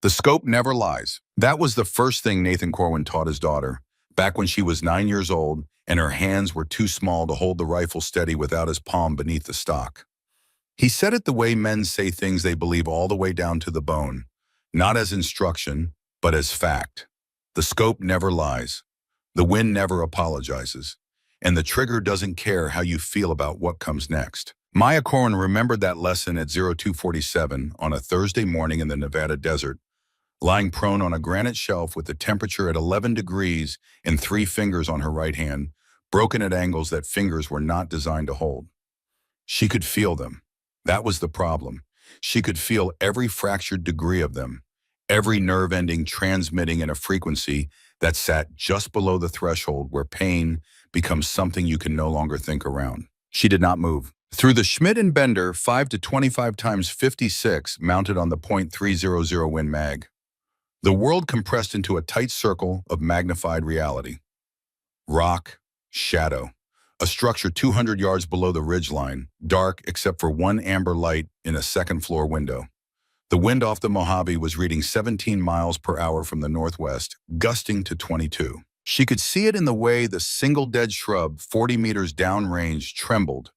The scope never lies. That was the first thing Nathan Corwin taught his daughter, back when she was 9 years old and her hands were too small to hold the rifle steady without his palm beneath the stock. He said it the way men say things they believe all the way down to the bone, not as instruction, but as fact. The scope never lies. The wind never apologizes. And the trigger doesn't care how you feel about what comes next. Maya Corwin remembered that lesson at 0247 on a Thursday morning in the Nevada desert, lying prone on a granite shelf with the temperature at 11 degrees and 3 fingers on her right hand, broken at angles that fingers were not designed to hold. She could feel them. That was the problem. She could feel every fractured degree of them, every nerve ending transmitting in a frequency that sat just below the threshold where pain becomes something you can no longer think around. She did not move. Through the Schmidt and Bender 5 to 25 times 56 mounted on the .300 Win Mag, the world compressed into a tight circle of magnified reality. Rock, shadow, a structure 200 yards below the ridgeline, dark except for one amber light in a second-floor window. The wind off the Mojave was reading 17 miles per hour from the northwest, gusting to 22. She could see it in the way the single dead shrub 40 meters downrange trembled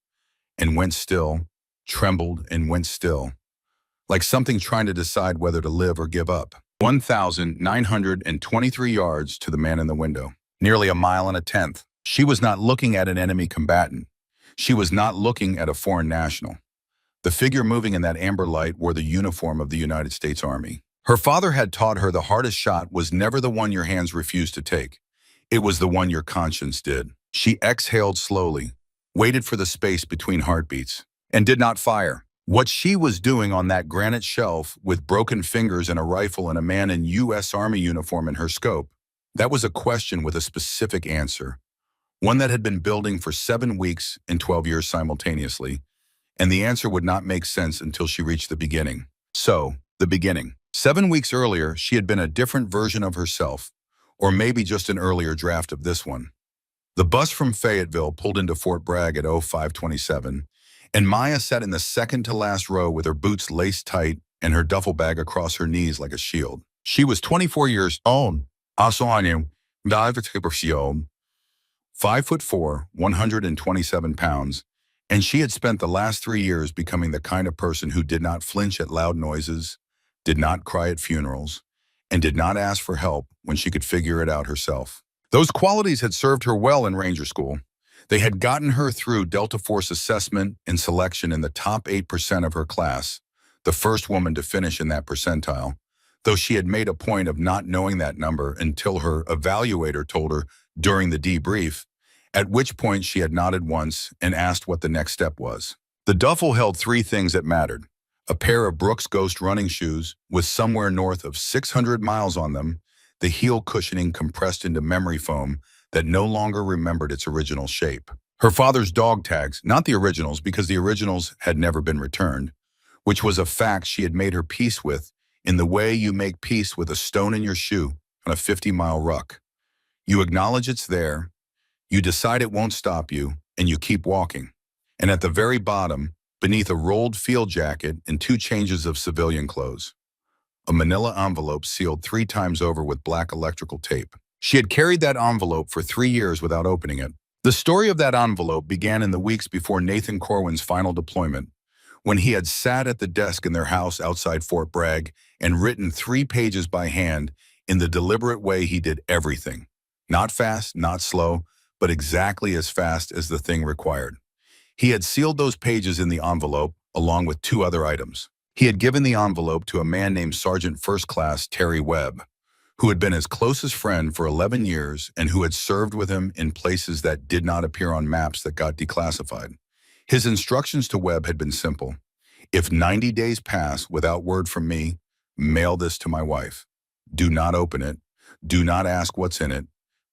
and went still, trembled and went still, like something trying to decide whether to live or give up. 1,923 yards to the man in the window, nearly a mile and a tenth. She was not looking at an enemy combatant. She was not looking at a foreign national. The figure moving in that amber light wore the uniform of the United States Army. Her father had taught her the hardest shot was never the one your hands refused to take. It was the one your conscience did. She exhaled slowly, waited for the space between heartbeats, and did not fire. What she was doing on that granite shelf with broken fingers and a rifle and a man in U.S. Army uniform in her scope, that was a question with a specific answer, one that had been building for 7 weeks and 12 years simultaneously, and the answer would not make sense until she reached the beginning. So, the beginning. 7 weeks earlier, she had been a different version of herself, or maybe just an earlier draft of this one. The bus from Fayetteville pulled into Fort Bragg at 0527, and Maya sat in the second-to-last row with her boots laced tight and her duffel bag across her knees like a shield. She was 24 years old. 5'4", 127 pounds, and she had spent the last 3 years becoming the kind of person who did not flinch at loud noises, did not cry at funerals, and did not ask for help when she could figure it out herself. Those qualities had served her well in Ranger School. They had gotten her through Delta Force assessment and selection in the top 8% of her class, the first woman to finish in that percentile, though she had made a point of not knowing that number until her evaluator told her during the debrief, at which point she had nodded once and asked what the next step was. The duffel held 3 things that mattered: a pair of Brooks Ghost running shoes with somewhere north of 600 miles on them, the heel cushioning compressed into memory foam that no longer remembered its original shape. Her father's dog tags, not the originals because the originals had never been returned, which was a fact she had made her peace with in the way you make peace with a stone in your shoe on a 50-mile ruck. You acknowledge it's there, you decide it won't stop you, and you keep walking. And at the very bottom, beneath a rolled field jacket and 2 changes of civilian clothes, a manila envelope sealed 3 times over with black electrical tape. She had carried that envelope for 3 years without opening it. The story of that envelope began in the weeks before Nathan Corwin's final deployment, when he had sat at the desk in their house outside Fort Bragg and written 3 pages by hand in the deliberate way he did everything. Not fast, not slow, but exactly as fast as the thing required. He had sealed those pages in the envelope along with 2 other items. He had given the envelope to a man named Sergeant First Class Terry Webb, who had been his closest friend for 11 years and who had served with him in places that did not appear on maps that got declassified. His instructions to Webb had been simple. If 90 days pass without word from me, mail this to my wife. Do not open it. Do not ask what's in it.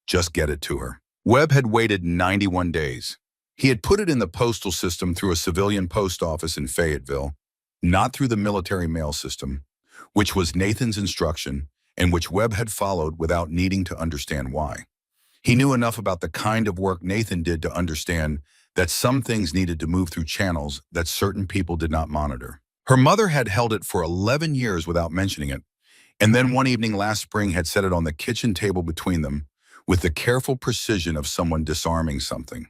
Just get it to her. Webb had waited 91 days. He had put it in the postal system through a civilian post office in Fayetteville, not through the military mail system, which was Nathan's instruction and which Webb had followed without needing to understand why. He knew enough about the kind of work Nathan did to understand that some things needed to move through channels that certain people did not monitor. Her mother had held it for 11 years without mentioning it, And then one evening last spring had set it on the kitchen table between them with the careful precision of someone disarming something.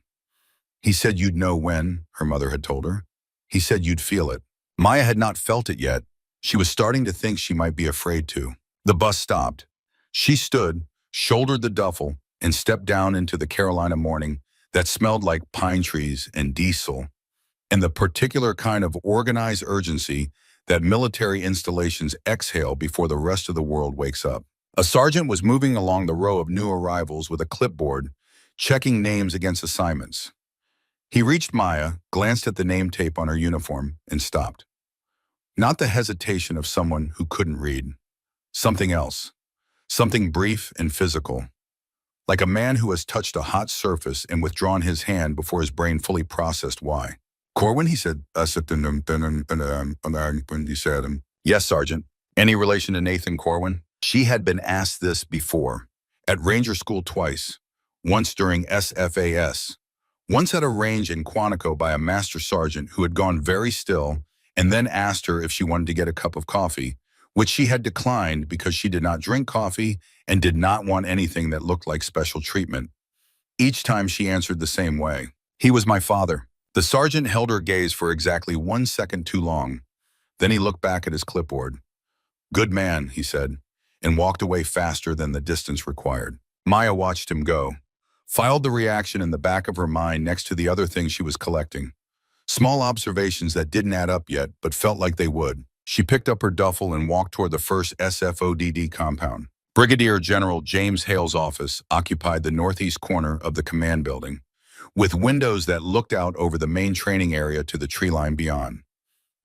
He said you'd know when, her mother had told her. He said you'd feel it. Maya had not felt it yet. She was starting to think she might be afraid to. The bus stopped. She stood, shouldered the duffel, and stepped down into the Carolina morning that smelled like pine trees and diesel, and the particular kind of organized urgency that military installations exhale before the rest of the world wakes up. A sergeant was moving along the row of new arrivals with a clipboard, checking names against assignments. He reached Maya, glanced at the name tape on her uniform, and stopped. Not the hesitation of someone who couldn't read. Something else. Something brief and physical. Like a man who has touched a hot surface and withdrawn his hand before his brain fully processed why. Corwin, he said. He said, yes, Sergeant. Any relation to Nathan Corwin? She had been asked this before. At Ranger School twice. Once during SFAS. Once at a range in Quantico by a master sergeant who had gone very still and then asked her if she wanted to get a cup of coffee, which she had declined because she did not drink coffee and did not want anything that looked like special treatment. Each time she answered the same way. He was my father. The sergeant held her gaze for exactly 1 second too long. Then he looked back at his clipboard. Good man, he said, and walked away faster than the distance required. Maya watched him go, filed the reaction in the back of her mind next to the other things she was collecting. Small observations that didn't add up yet, but felt like they would. She picked up her duffel and walked toward the first SFODD compound. Brigadier General James Hale's office occupied the northeast corner of the command building, with windows that looked out over the main training area to the tree line beyond.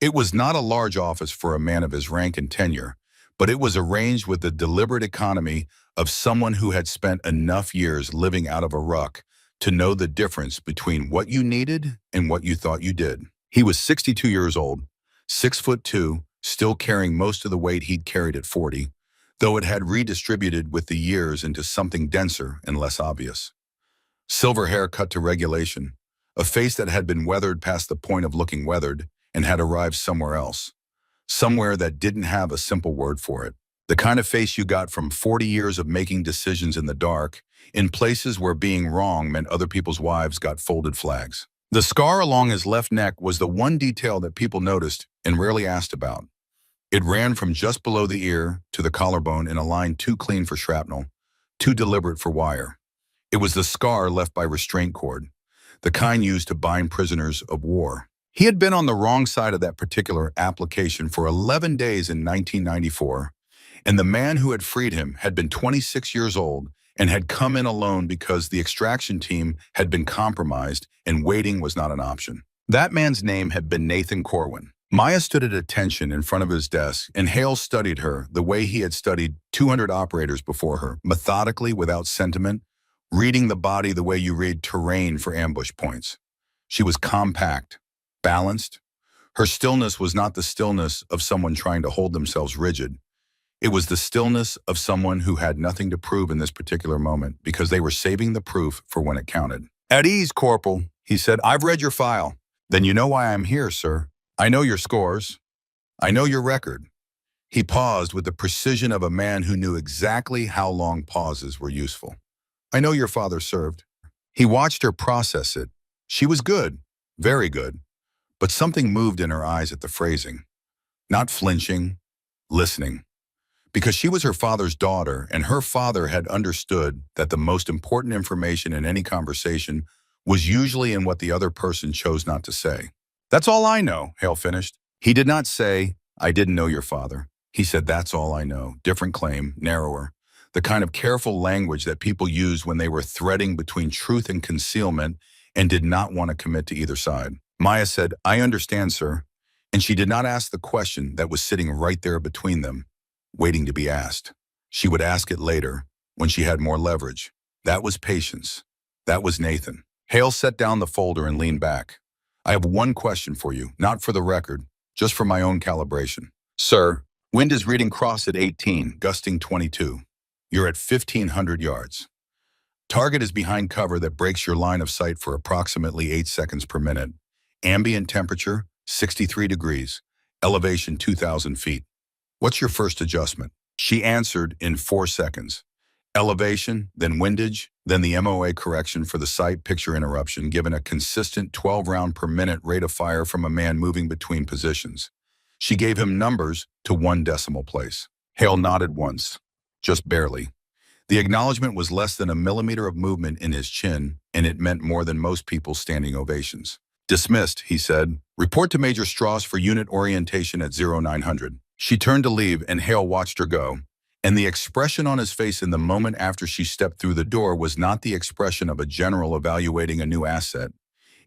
It was not a large office for a man of his rank and tenure, but it was arranged with the deliberate economy of someone who had spent enough years living out of a ruck to know the difference between what you needed and what you thought you did. He was 62 years old, 6'2", still carrying most of the weight he'd carried at 40, though it had redistributed with the years into something denser and less obvious. Silver hair cut to regulation, a face that had been weathered past the point of looking weathered and had arrived somewhere else, somewhere that didn't have a simple word for it. The kind of face you got from 40 years of making decisions in the dark, in places where being wrong meant other people's wives got folded flags. The scar along his left neck was the one detail that people noticed and rarely asked about. It ran from just below the ear to the collarbone in a line too clean for shrapnel, too deliberate for wire. It was the scar left by restraint cord, the kind used to bind prisoners of war. He had been on the wrong side of that particular application for 11 days in 1994, and the man who had freed him had been 26 years old and had come in alone because the extraction team had been compromised and waiting was not an option. That man's name had been Nathan Corwin. Maya stood at attention in front of his desk, and Hale studied her the way he had studied 200 operators before her, methodically, without sentiment, reading the body the way you read terrain for ambush points. She was compact, balanced. Her stillness was not the stillness of someone trying to hold themselves rigid. It was the stillness of someone who had nothing to prove in this particular moment because they were saving the proof for when it counted. At ease, Corporal, he said. I've read your file. Then you know why I'm here, sir. I know your scores. I know your record. He paused with the precision of a man who knew exactly how long pauses were useful. I know your father served. He watched her process it. She was good, very good, but something moved in her eyes at the phrasing. Not flinching, listening. Because she was her father's daughter, and her father had understood that the most important information in any conversation was usually in what the other person chose not to say. That's all I know, Hale finished. He did not say, I didn't know your father. He said, that's all I know. Different claim, narrower. The kind of careful language that people used when they were threading between truth and concealment and did not want to commit to either side. Maya said, I understand, sir. And she did not ask the question that was sitting right there between them, waiting to be asked. She would ask it later, when she had more leverage. That was patience. That was Nathan. Hale set down the folder and leaned back. I have one question for you, not for the record, just for my own calibration. Sir, wind is reading cross at 18, gusting 22. You're at 1,500 yards. Target is behind cover that breaks your line of sight for approximately 8 seconds per minute. Ambient temperature, 63 degrees. Elevation, 2,000 feet. What's your first adjustment? She answered in 4 seconds. Elevation, then windage, then the MOA correction for the sight picture interruption, given a consistent 12 round per minute rate of fire from a man moving between positions. She gave him numbers to 1 decimal place. Hale nodded once, just barely. The acknowledgement was less than a millimeter of movement in his chin, and it meant more than most people's standing ovations. Dismissed, he said. Report to Major Strauss for unit orientation at 0900. She turned to leave, and Hale watched her go. And the expression on his face in the moment after she stepped through the door was not the expression of a general evaluating a new asset.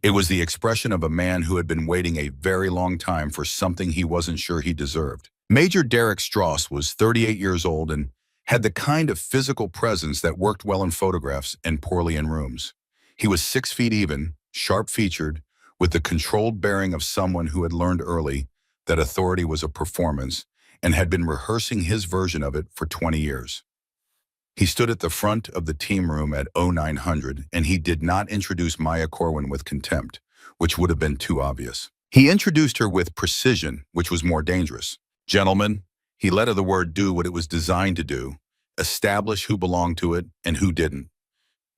It was the expression of a man who had been waiting a very long time for something he wasn't sure he deserved. Major Derek Strauss was 38 years old and had the kind of physical presence that worked well in photographs and poorly in rooms. He was 6 feet even, sharp-featured, with the controlled bearing of someone who had learned early that authority was a performance and had been rehearsing his version of it for 20 years. He stood at the front of the team room at 0900, and he did not introduce Maya Corwin with contempt, which would have been too obvious. He introduced her with precision, which was more dangerous. Gentlemen, he let the word do what it was designed to do, establish who belonged to it and who didn't.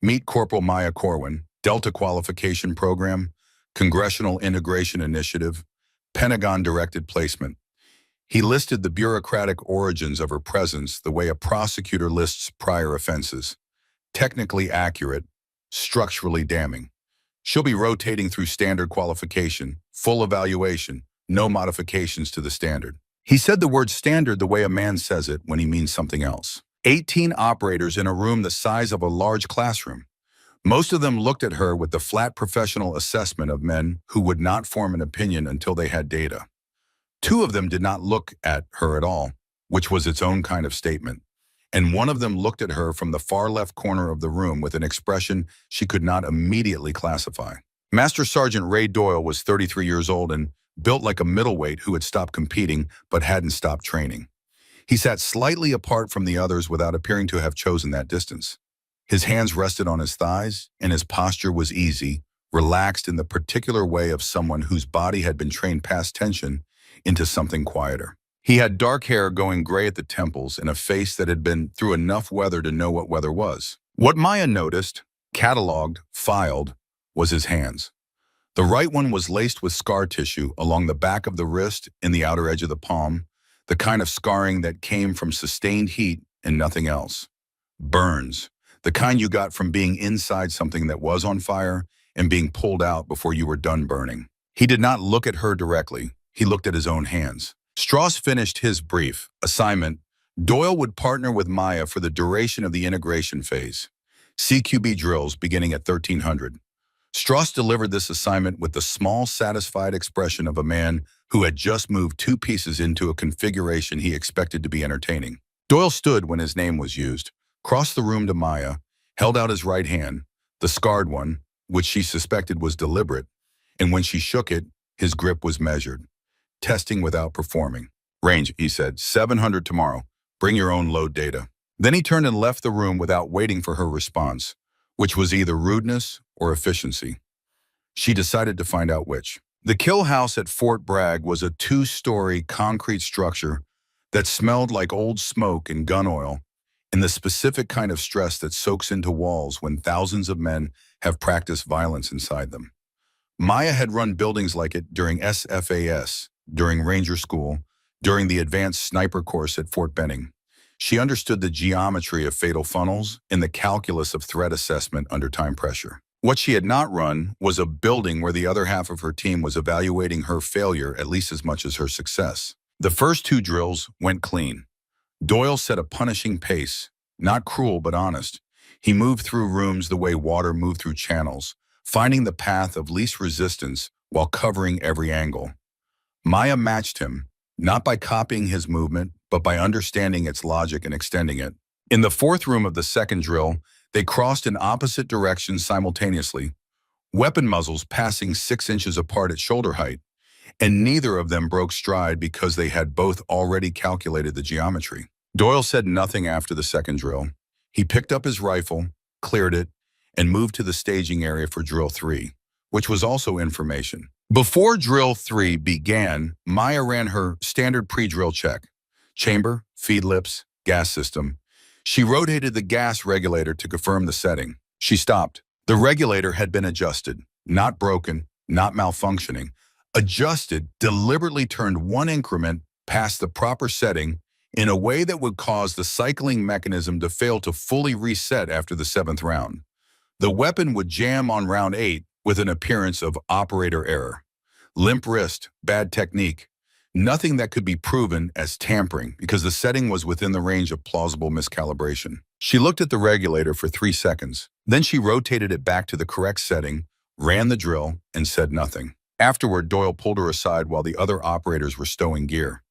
Meet Corporal Maya Corwin, Delta Qualification Program, Congressional Integration Initiative, Pentagon-directed placement. He listed the bureaucratic origins of her presence the way a prosecutor lists prior offenses. Technically accurate, structurally damning. She'll be rotating through standard qualification, full evaluation, no modifications to the standard. He said the word standard the way a man says it when he means something else. 18 operators in a room the size of a large classroom. Most of them looked at her with the flat professional assessment of men who would not form an opinion until they had data. 2 of them did not look at her at all, which was its own kind of statement. And 1 of them looked at her from the far left corner of the room with an expression she could not immediately classify. Master Sergeant Ray Doyle was 33 years old and built like a middleweight who had stopped competing but hadn't stopped training. He sat slightly apart from the others without appearing to have chosen that distance. His hands rested on his thighs, and his posture was easy, relaxed in the particular way of someone whose body had been trained past tension into something quieter. He had dark hair going gray at the temples and a face that had been through enough weather to know what weather was. What Maya noticed, cataloged, filed, was his hands. The right one was laced with scar tissue along the back of the wrist and the outer edge of the palm, the kind of scarring that came from sustained heat and nothing else. Burns, the kind you got from being inside something that was on fire and being pulled out before you were done burning. He did not look at her directly. He looked at his own hands. Strauss finished his brief assignment. Doyle would partner with Maya for the duration of the integration phase. CQB drills beginning at 1300. Strauss delivered this assignment with the small, satisfied expression of a man who had just moved 2 pieces into a configuration he expected to be entertaining. Doyle stood when his name was used, crossed the room to Maya, held out his right hand, the scarred one, which she suspected was deliberate, and when she shook it, his grip was measured. Testing without performing. Range, he said, 700 tomorrow. Bring your own load data. Then he turned and left the room without waiting for her response, which was either rudeness or efficiency. She decided to find out which. The kill house at Fort Bragg was a 2-story concrete structure that smelled like old smoke and gun oil, and the specific kind of stress that soaks into walls when thousands of men have practiced violence inside them. Maya had run buildings like it during SFAS, during Ranger School, during the advanced sniper course at Fort Benning. She understood the geometry of fatal funnels and the calculus of threat assessment under time pressure. What she had not run was a building where the other half of her team was evaluating her failure at least as much as her success. The first 2 drills went clean. Doyle set a punishing pace, not cruel but honest. He moved through rooms the way water moved through channels, finding the path of least resistance while covering every angle. Maya matched him, not by copying his movement, but by understanding its logic and extending it. In the 4th room of the 2nd drill, they crossed in opposite directions simultaneously, weapon muzzles passing 6 inches apart at shoulder height, and neither of them broke stride because they had both already calculated the geometry. Doyle said nothing after the 2nd drill. He picked up his rifle, cleared it, and moved to the staging area for drill 3, which was also information. Before drill 3 began, Maya ran her standard pre-drill check. Chamber, feed lips, gas system. She rotated the gas regulator to confirm the setting. She stopped. The regulator had been adjusted, not broken, not malfunctioning. Adjusted, deliberately turned one increment past the proper setting in a way that would cause the cycling mechanism to fail to fully reset after the seventh round. The weapon would jam on round 8 with an appearance of operator error. Limp wrist, bad technique. Nothing that could be proven as tampering because the setting was within the range of plausible miscalibration. She looked at the regulator for 3 seconds. Then she rotated it back to the correct setting, ran the drill, and said nothing. Afterward, Doyle pulled her aside while the other operators were stowing gear.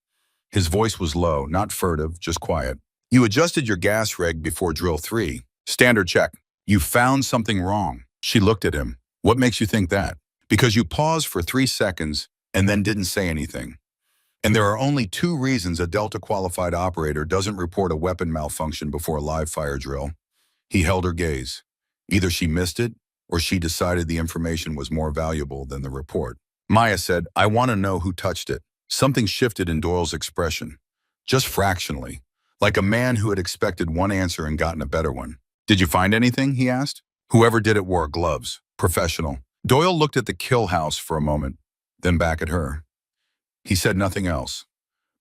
His voice was low, not furtive, just quiet. You adjusted your gas reg before drill 3. Standard check. You found something wrong. She looked at him. What makes you think that? Because you paused for 3 seconds and then didn't say anything. And there are only 2 reasons a Delta-qualified operator doesn't report a weapon malfunction before a live fire drill. He held her gaze. Either she missed it, or she decided the information was more valuable than the report. Maya said, I want to know who touched it. Something shifted in Doyle's expression, just fractionally, like a man who had expected one answer and gotten a better one. Did you find anything? He asked. Whoever did it wore gloves. Professional. Doyle looked at the kill house for a moment, then back at her. He said nothing else.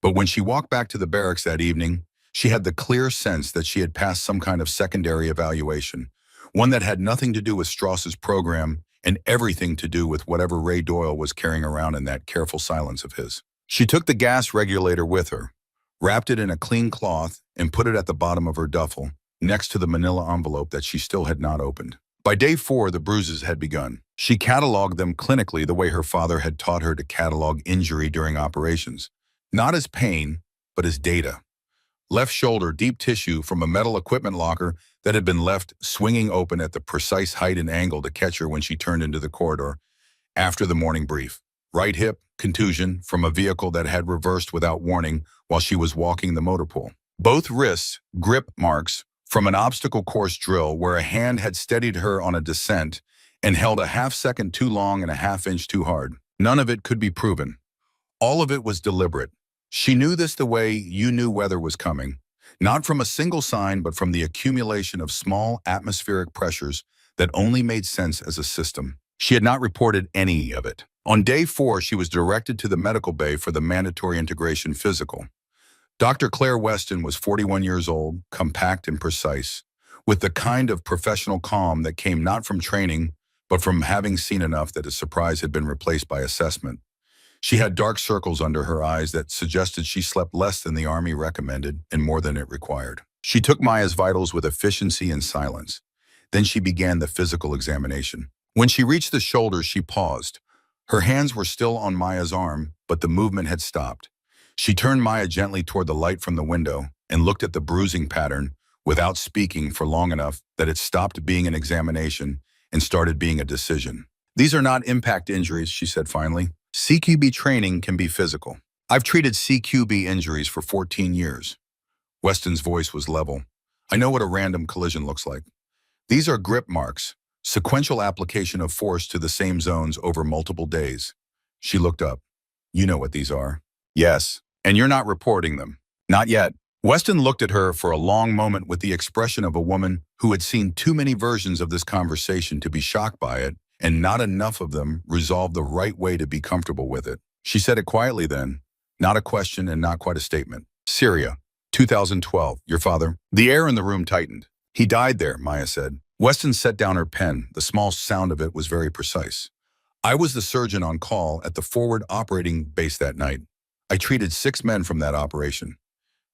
But when she walked back to the barracks that evening, she had the clear sense that she had passed some kind of secondary evaluation, one that had nothing to do with Strauss's program and everything to do with whatever Ray Doyle was carrying around in that careful silence of his. She took the gas regulator with her, wrapped it in a clean cloth, and put it at the bottom of her duffel, next to the manila envelope that she still had not opened. By day 4, the bruises had begun. She cataloged them clinically the way her father had taught her to catalog injury during operations, not as pain, but as data. Left shoulder, deep tissue from a metal equipment locker that had been left swinging open at the precise height and angle to catch her when she turned into the corridor after the morning brief. Right hip, contusion from a vehicle that had reversed without warning while she was walking the motor pool. Both wrists, grip marks from an obstacle course drill where a hand had steadied her on a descent and held a half-second too long and a half-inch too hard. None of it could be proven. All of it was deliberate. She knew this the way you knew weather was coming, not from a single sign, but from the accumulation of small atmospheric pressures that only made sense as a system. She had not reported any of it. On day 4, she was directed to the medical bay for the mandatory integration physical. Dr. Claire Weston was 41 years old, compact and precise, with the kind of professional calm that came not from training, but from having seen enough that a surprise had been replaced by assessment. She had dark circles under her eyes that suggested she slept less than the Army recommended and more than it required. She took Maya's vitals with efficiency and silence. Then she began the physical examination. When she reached the shoulders, she paused. Her hands were still on Maya's arm, but the movement had stopped. She turned Maya gently toward the light from the window and looked at the bruising pattern without speaking for long enough that it stopped being an examination and started being a decision. These are not impact injuries, she said finally. CQB training can be physical. I've treated CQB injuries for 14 years. Weston's voice was level. I know what a random collision looks like. These are grip marks, sequential application of force to the same zones over multiple days. She looked up. You know what these are. Yes, and you're not reporting them. Not yet. Weston looked at her for a long moment with the expression of a woman who had seen too many versions of this conversation to be shocked by it, and not enough of them resolved the right way to be comfortable with it. She said it quietly then, not a question and not quite a statement. Syria, 2012, your father. The air in the room tightened. He died there, Maya said. Weston set down her pen. The small sound of it was very precise. I was the surgeon on call at the forward operating base that night. I treated 6 men from that operation.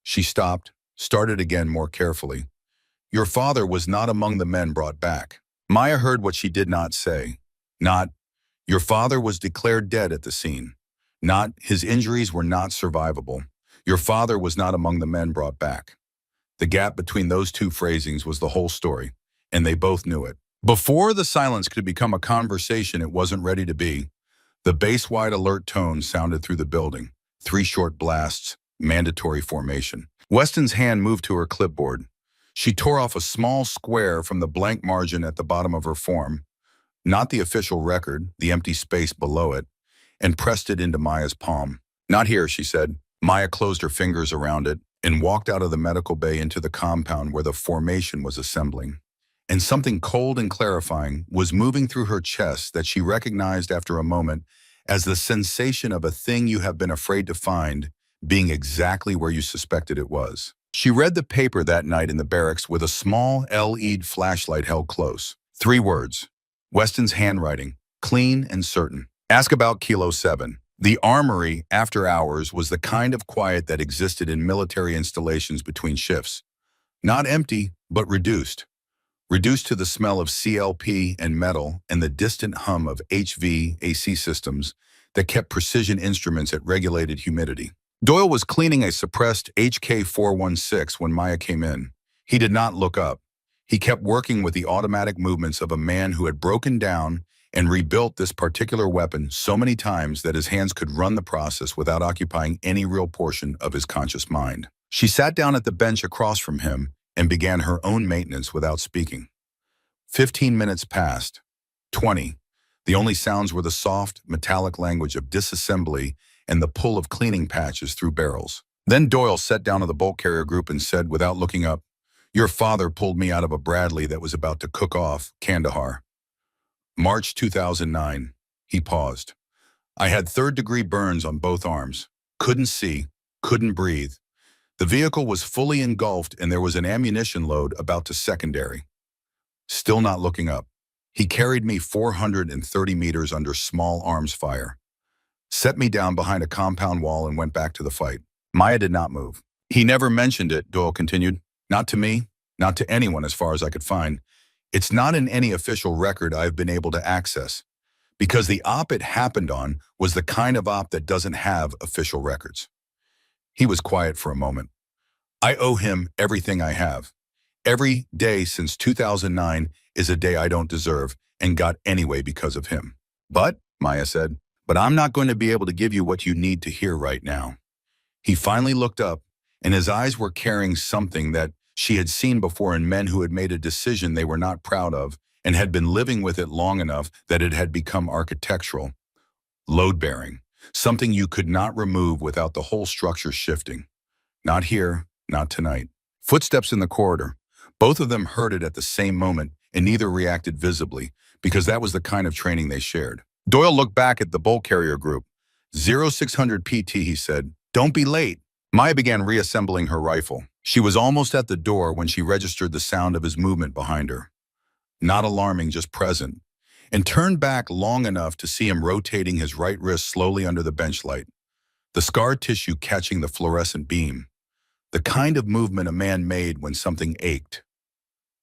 She stopped, started again more carefully. Your father was not among the men brought back. Maya heard what she did not say. Not, your father was declared dead at the scene. Not, his injuries were not survivable. Your father was not among the men brought back. The gap between those 2 phrasings was the whole story, and they both knew it. Before the silence could become a conversation it wasn't ready to be, the base-wide alert tone sounded through the building. 3 short blasts, mandatory formation. Weston's hand moved to her clipboard. She tore off a small square from the blank margin at the bottom of her form, not the official record, the empty space below it, and pressed it into Maya's palm. Not here, she said. Maya closed her fingers around it and walked out of the medical bay into the compound where the formation was assembling. And something cold and clarifying was moving through her chest that she recognized after a moment as the sensation of a thing you have been afraid to find being exactly where you suspected it was. She read the paper that night in the barracks with a small LED flashlight held close. 3 words. Weston's handwriting, clean and certain. Ask about Kilo 7. The armory, after hours, was the kind of quiet that existed in military installations between shifts. Not empty, but reduced. Reduced to the smell of CLP and metal and the distant hum of HVAC systems that kept precision instruments at regulated humidity. Doyle was cleaning a suppressed HK-416 when Maya came in. He did not look up. He kept working with the automatic movements of a man who had broken down and rebuilt this particular weapon so many times that his hands could run the process without occupying any real portion of his conscious mind. She sat down at the bench across from him and began her own maintenance without speaking. 15 minutes passed. 20. The only sounds were the soft, metallic language of disassembly and the pull of cleaning patches through barrels. Then Doyle sat down to the bulk carrier group and said, without looking up, "Your father pulled me out of a Bradley that was about to cook off Kandahar. March 2009. He paused. I had third-degree burns on both arms. Couldn't see, couldn't breathe. The vehicle was fully engulfed and there was an ammunition load about to secondary. Still not looking up. He carried me 430 meters under small arms fire. Set me down behind a compound wall and went back to the fight. Maya did not move. He never mentioned it," Doyle continued. "Not to me, not to anyone as far as I could find. It's not in any official record I've been able to access, because the op it happened on was the kind of op that doesn't have official records." He was quiet for a moment. "I owe him everything I have. Every day since 2009 is a day I don't deserve and got anyway because of him." "But," Maya said, "but I'm not going to be able to give you what you need to hear right now." He finally looked up, and his eyes were carrying something that she had seen before in men who had made a decision they were not proud of and had been living with it long enough that it had become architectural. Load-bearing, something you could not remove without the whole structure shifting. Not here, not tonight. Footsteps in the corridor. Both of them heard it at the same moment, and neither reacted visibly, because that was the kind of training they shared. Doyle looked back at the bulk carrier group. 0600 PT, he said. "Don't be late." Maya began reassembling her rifle. She was almost at the door when she registered the sound of his movement behind her. Not alarming, just present, and turned back long enough to see him rotating his right wrist slowly under the bench light, the scar tissue catching the fluorescent beam, the kind of movement a man made when something ached.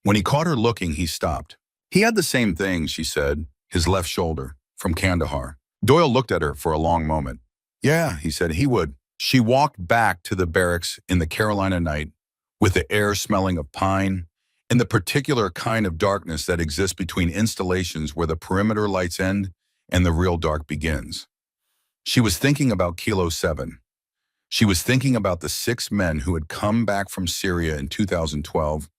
When he caught her looking, he stopped. "He had the same thing," she said, "his left shoulder, from Kandahar." Doyle looked at her for a long moment. "Yeah," he said, "he would." She walked back to the barracks in the Carolina night, with the air smelling of pine, and the particular kind of darkness that exists between installations where the perimeter lights end and the real dark begins. She was thinking about Kilo 7. She was thinking about the 6 men who had come back from Syria in 2012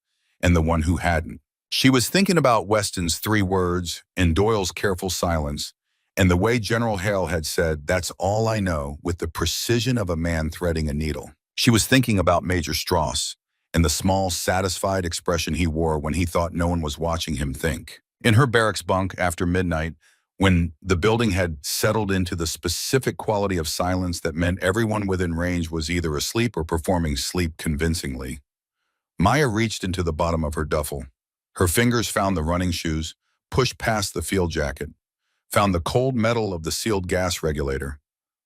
and the one who hadn't. She was thinking about Weston's 3 words and Doyle's careful silence, and the way General Hale had said, "That's all I know," with the precision of a man threading a needle. She was thinking about Major Strauss and the small, satisfied expression he wore when he thought no one was watching him think. In her barracks bunk after midnight, when the building had settled into the specific quality of silence that meant everyone within range was either asleep or performing sleep convincingly, Maya reached into the bottom of her duffel. Her fingers found the running shoes, pushed past the field jacket, found the cold metal of the sealed gas regulator,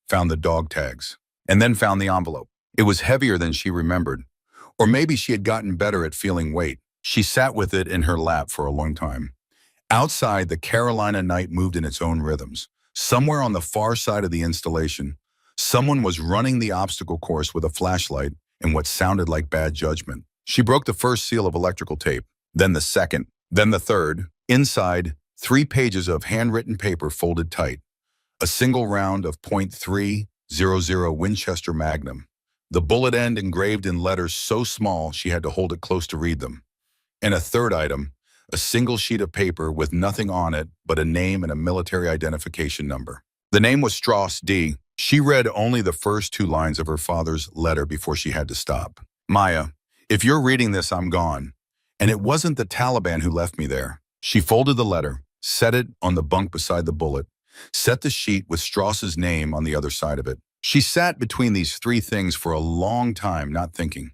found the dog tags, and then found the envelope. It was heavier than she remembered, or maybe she had gotten better at feeling weight. She sat with it in her lap for a long time. Outside, the Carolina night moved in its own rhythms. Somewhere on the far side of the installation, someone was running the obstacle course with a flashlight and what sounded like bad judgment. She broke the first seal of electrical tape, then the second, then the third. Inside, 3 pages of handwritten paper folded tight. A single round of .300 Winchester Magnum. The bullet end engraved in letters so small she had to hold it close to read them. And a third item, a single sheet of paper with nothing on it but a name and a military identification number. The name was Strauss D. She read only the first two lines of her father's letter before she had to stop. Maya, if you're reading this, I'm gone. And it wasn't the Taliban who left me there. She folded the letter, set it on the bunk beside the bullet, set the sheet with Strauss's name on the other side of it. She sat between these three things for a long time, not thinking,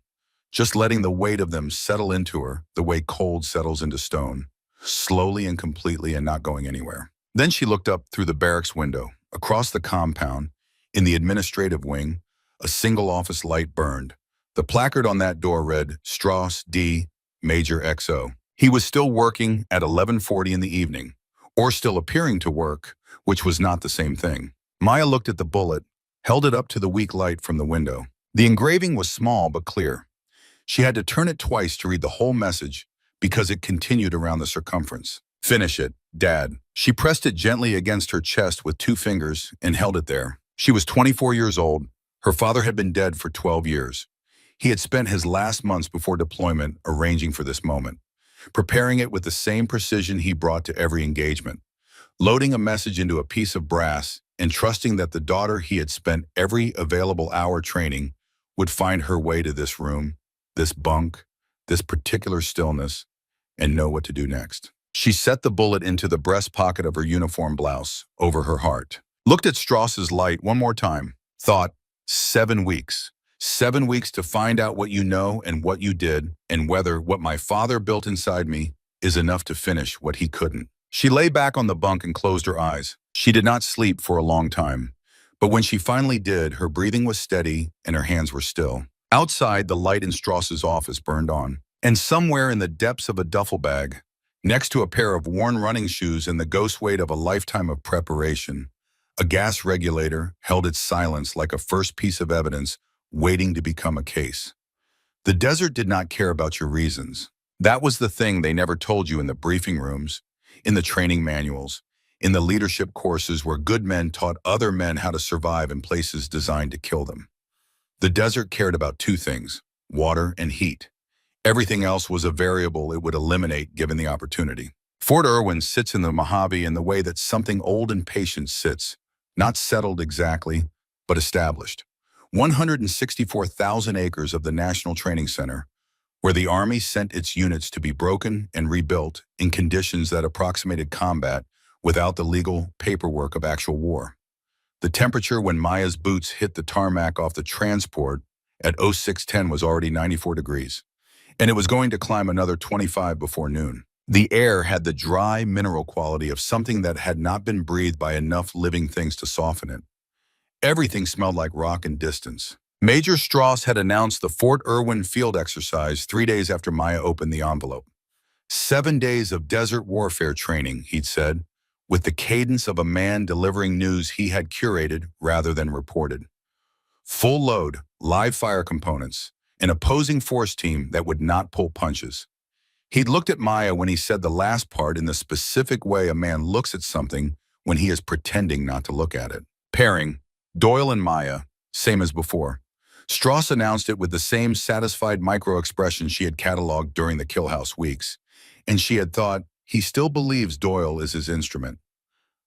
just letting the weight of them settle into her the way cold settles into stone, slowly and completely and not going anywhere. Then she looked up through the barracks window, across the compound. In the administrative wing, a single office light burned. The placard on that door read, Strauss D. Major XO. He was still working at 11:40 in the evening, or still appearing to work, which was not the same thing. Maya looked at the bullet, held it up to the weak light from the window. The engraving was small but clear. She had to turn it twice to read the whole message because it continued around the circumference. Finish it, Dad. She pressed it gently against her chest with two fingers and held it there. She was 24 years old. Her father had been dead for 12 years. He had spent his last months before deployment arranging for this moment, preparing it with the same precision he brought to every engagement, loading a message into a piece of brass and trusting that the daughter he had spent every available hour training would find her way to this room, this bunk, this particular stillness, and know what to do next. She set the bullet into the breast pocket of her uniform blouse, over her heart. Looked at Strauss's light one more time. Thought, 7 weeks. 7 weeks to find out what you know and what you did, and whether what my father built inside me is enough to finish what he couldn't. She lay back on the bunk and closed her eyes. She did not sleep for a long time, but when she finally did, her breathing was steady and her hands were still. Outside, the light in Strauss's office burned on, and somewhere in the depths of a duffel bag, next to a pair of worn running shoes and the ghost weight of a lifetime of preparation, a gas regulator held its silence like a first piece of evidence waiting to become a case. The desert did not care about your reasons. That was the thing they never told you in the briefing rooms, in the training manuals, in the leadership courses where good men taught other men how to survive in places designed to kill them. The desert cared about two things, water and heat. Everything else was a variable it would eliminate given the opportunity. Fort Irwin sits in the Mojave in the way that something old and patient sits, not settled exactly, but established. 164,000 acres of the National Training Center, where the Army sent its units to be broken and rebuilt in conditions that approximated combat without the legal paperwork of actual war. The temperature when Maya's boots hit the tarmac off the transport at 0610 was already 94 degrees, and it was going to climb another 25 before noon. The air had the dry mineral quality of something that had not been breathed by enough living things to soften it. Everything smelled like rock and distance. Major Strauss had announced the Fort Irwin field exercise 3 days after Maya opened the envelope. 7 days of desert warfare training, he'd said, with the cadence of a man delivering news he had curated rather than reported. Full load, live fire components, an opposing force team that would not pull punches. He'd looked at Maya when he said the last part in the specific way a man looks at something when he is pretending not to look at it. Pairing, Doyle and Maya, same as before. Strauss announced it with the same satisfied micro-expression she had cataloged during the Kill House weeks, and she had thought, he still believes Doyle is his instrument.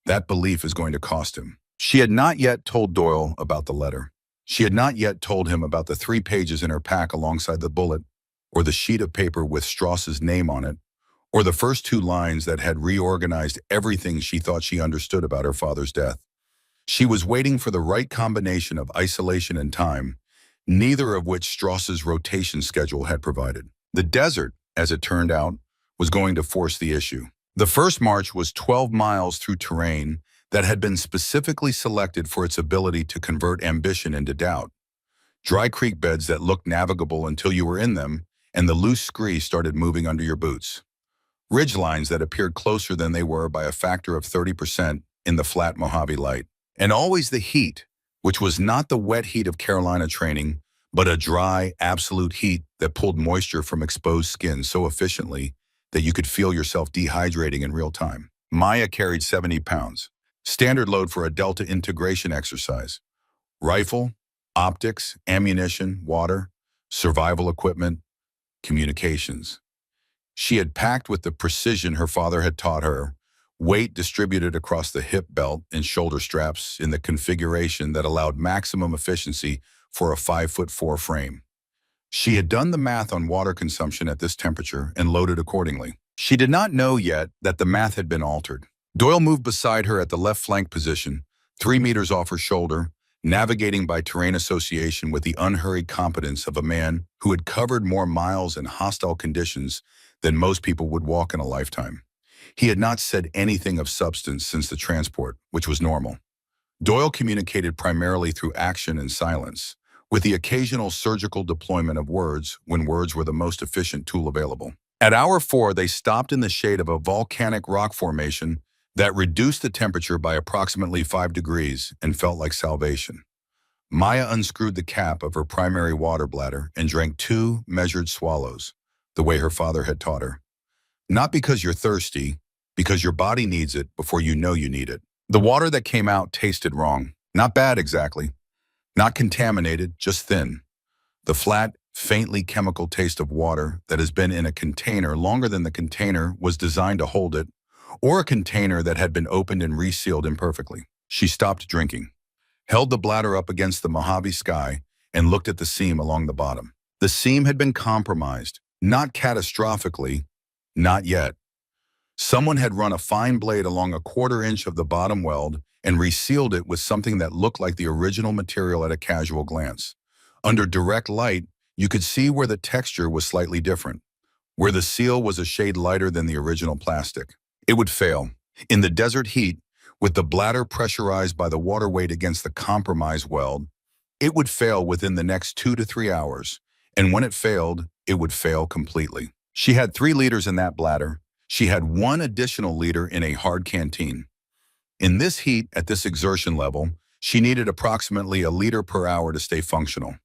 That belief is going to cost him. She had not yet told Doyle about the letter. She had not yet told him about the 3 pages in her pack alongside the bullet, or the sheet of paper with Strauss's name on it, or the first 2 lines that had reorganized everything she thought she understood about her father's death. She was waiting for the right combination of isolation and time, neither of which Strauss's rotation schedule had provided. The desert, as it turned out, was going to force the issue. The first march was 12 miles through terrain that had been specifically selected for its ability to convert ambition into doubt. Dry creek beds that looked navigable until you were in them, and the loose scree started moving under your boots. Ridgelines that appeared closer than they were by a factor of 30% in the flat Mojave light. And always the heat, which was not the wet heat of Carolina training, but a dry, absolute heat that pulled moisture from exposed skin so efficiently that you could feel yourself dehydrating in real time. Maya carried 70 pounds, standard load for a Delta integration exercise. Rifle, optics, ammunition, water, survival equipment, communications. She had packed with the precision her father had taught her, weight distributed across the hip belt and shoulder straps in the configuration that allowed maximum efficiency for a 5'4" frame. She had done the math on water consumption at this temperature and loaded accordingly. She did not know yet that the math had been altered. Doyle moved beside her at the left flank position, 3 meters off her shoulder, navigating by terrain association with the unhurried competence of a man who had covered more miles in hostile conditions than most people would walk in a lifetime. He had not said anything of substance since the transport, which was normal. Doyle communicated primarily through action and silence, with the occasional surgical deployment of words when words were the most efficient tool available. At hour 4, they stopped in the shade of a volcanic rock formation that reduced the temperature by approximately 5 degrees and felt like salvation. Maya unscrewed the cap of her primary water bladder and drank 2 measured swallows, the way her father had taught her. Not because you're thirsty, because your body needs it before you know you need it. The water that came out tasted wrong. Not bad exactly. Not contaminated, just thin. The flat, faintly chemical taste of water that has been in a container longer than the container was designed to hold it, or a container that had been opened and resealed imperfectly. She stopped drinking, held the bladder up against the Mojave sky, and looked at the seam along the bottom. The seam had been compromised, not catastrophically, not yet. Someone had run a fine blade along a 1/4 inch of the bottom weld and resealed it with something that looked like the original material at a casual glance. Under direct light, you could see where the texture was slightly different, where the seal was a shade lighter than the original plastic. It would fail. In the desert heat, with the bladder pressurized by the water weight against the compromised weld, it would fail within the next 2 to 3 hours, and when it failed, it would fail completely. She had 3 liters in that bladder. She had 1 additional liter in a hard canteen. In this heat, at this exertion level, she needed approximately a liter per hour to stay functional.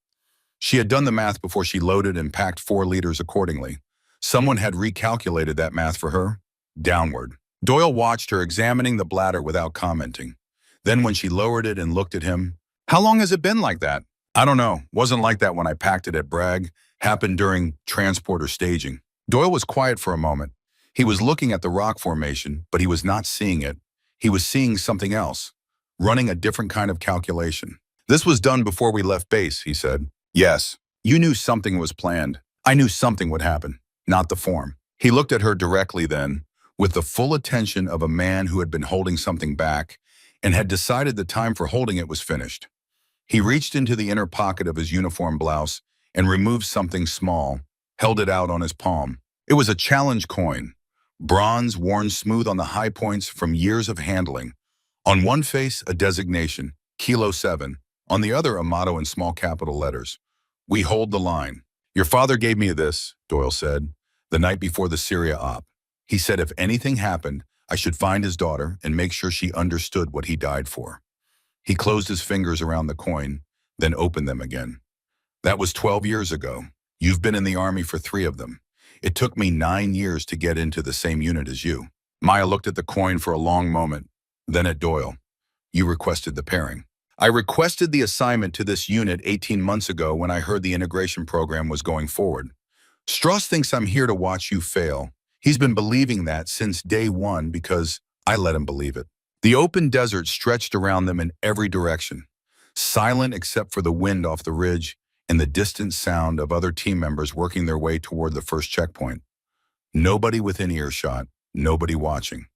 She had done the math before she loaded and packed 4 liters accordingly. Someone had recalculated that math for her. Downward. Doyle watched her examining the bladder without commenting. Then when she lowered it and looked at him, "How long has it been like that?" "I don't know. Wasn't like that when I packed it at Bragg. Happened during transport or staging." Doyle was quiet for a moment. He was looking at the rock formation, but he was not seeing it. He was seeing something else, running a different kind of calculation. "This was done before we left base," he said. "Yes. You knew something was planned. I knew something would happen, not the form." He looked at her directly then, with the full attention of a man who had been holding something back and had decided the time for holding it was finished. He reached into the inner pocket of his uniform blouse and removed something small, held it out on his palm. It was a challenge coin, bronze worn smooth on the high points from years of handling. On one face, a designation, Kilo 7. On the other, a motto in small capital letters. "We hold the line." "Your father gave me this," Doyle said, "the night before the Syria op. He said if anything happened, I should find his daughter and make sure she understood what he died for." He closed his fingers around the coin, then opened them again. "That was 12 years ago. You've been in the Army for 3 of them. It took me 9 years to get into the same unit as you." Maya looked at the coin for a long moment, then at Doyle. "You requested the pairing." "I requested the assignment to this unit 18 months ago when I heard the integration program was going forward. Strauss thinks I'm here to watch you fail. He's been believing that since day 1 because I let him believe it." The open desert stretched around them in every direction, silent except for the wind off the ridge and the distant sound of other team members working their way toward the first checkpoint. Nobody within earshot, nobody watching.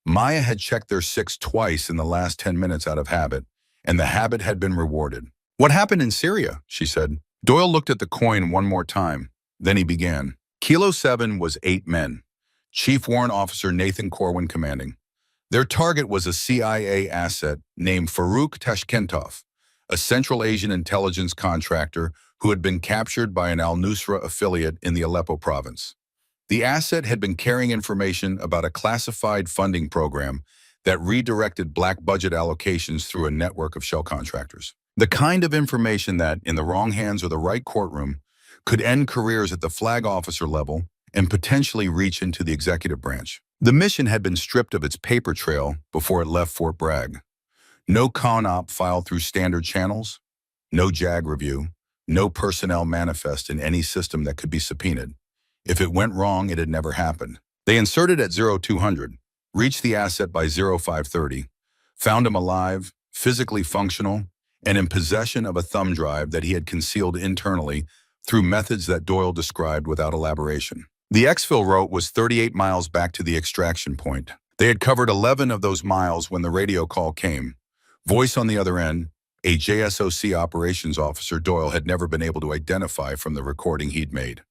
Maya had checked their 6 twice in the last 10 minutes out of habit, and the habit had been rewarded. "What happened in Syria?" she said. Doyle looked at the coin one more time. Then he began. Kilo 7 was 8 men. Chief Warrant Officer Nathan Corwin commanding. Their target was a CIA asset named Farouk Tashkentov, a Central Asian intelligence contractor who had been captured by an al-Nusra affiliate in the Aleppo province. The asset had been carrying information about a classified funding program that redirected black budget allocations through a network of shell contractors. The kind of information that, in the wrong hands or the right courtroom, could end careers at the flag officer level and potentially reach into the executive branch. The mission had been stripped of its paper trail before it left Fort Bragg. No con-op filed through standard channels, no JAG review, no personnel manifest in any system that could be subpoenaed. If it went wrong, it had never happened. They inserted at 0200, reached the asset by 0530, found him alive, physically functional, and in possession of a thumb drive that he had concealed internally through methods that Doyle described without elaboration. The exfil route was 38 miles back to the extraction point. They had covered 11 of those miles when the radio call came. Voice on the other end, a JSOC operations officer Doyle had never been able to identify from the recording he'd made.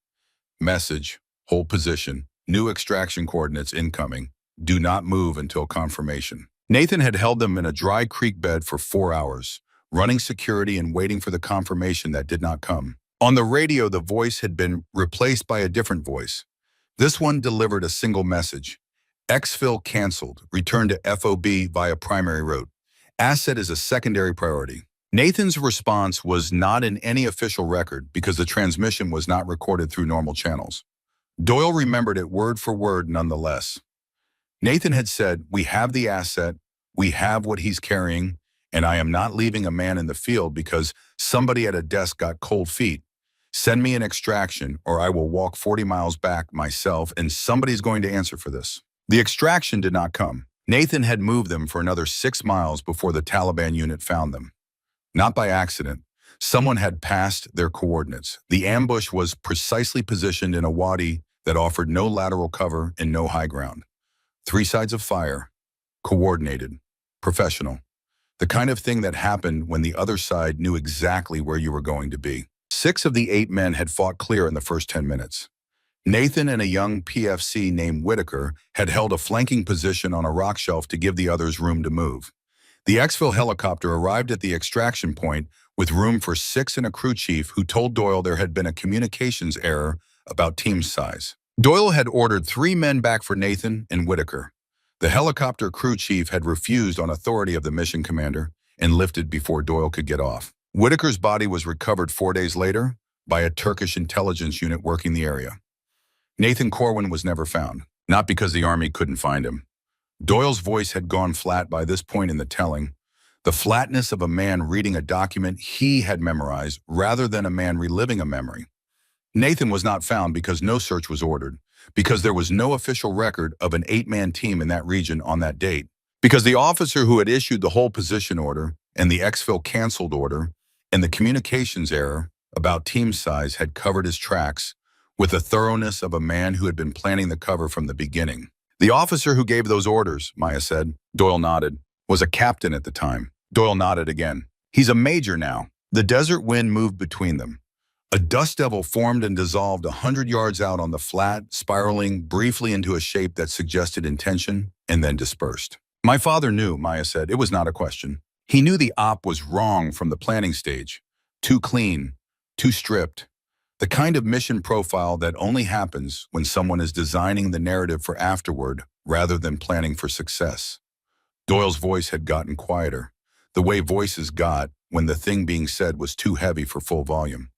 Message, hold position, new extraction coordinates incoming. Do not move until confirmation. Nathan had held them in a dry creek bed for 4 hours, running security and waiting for the confirmation that did not come. On the radio, the voice had been replaced by a different voice. This one delivered a single message. Exfil canceled. Return to FOB via primary route. Asset is a secondary priority. Nathan's response was not in any official record because the transmission was not recorded through normal channels. Doyle remembered it word for word nonetheless. Nathan had said, "We have the asset, we have what he's carrying, and I am not leaving a man in the field because somebody at a desk got cold feet. Send me an extraction or I will walk 40 miles back myself and somebody's going to answer for this." The extraction did not come. Nathan had moved them for another 6 miles before the Taliban unit found them. Not by accident. Someone had passed their coordinates. The ambush was precisely positioned in a wadi that offered no lateral cover and no high ground. 3 sides of fire, coordinated, professional. The kind of thing that happened when the other side knew exactly where you were going to be. 6 of the 8 men had fought clear in the first 10 minutes. Nathan and a young PFC named Whitaker had held a flanking position on a rock shelf to give the others room to move. The exfil helicopter arrived at the extraction point with room for 6 and a crew chief who told Doyle there had been a communications error about team size. Doyle had ordered 3 men back for Nathan and Whitaker. The helicopter crew chief had refused on authority of the mission commander and lifted before Doyle could get off. Whitaker's body was recovered 4 days later by a Turkish intelligence unit working the area. Nathan Corwin was never found, not because the army couldn't find him. Doyle's voice had gone flat by this point in the telling, the flatness of a man reading a document he had memorized rather than a man reliving a memory. Nathan was not found because no search was ordered, because there was no official record of an 8-man team in that region on that date, because the officer who had issued the whole position order and the exfil canceled order and the communications error about team size had covered his tracks with the thoroughness of a man who had been planning the cover from the beginning. The officer who gave those orders, Maya said, Doyle nodded, was a captain at the time. Doyle nodded again. He's a major now. The desert wind moved between them. A dust devil formed and dissolved 100 yards out on the flat, spiraling briefly into a shape that suggested intention and then dispersed. My father knew, Maya said. It was not a question. He knew the op was wrong from the planning stage. Too clean, too stripped. The kind of mission profile that only happens when someone is designing the narrative for afterward rather than planning for success. Doyle's voice had gotten quieter, the way voices got when the thing being said was too heavy for full volume.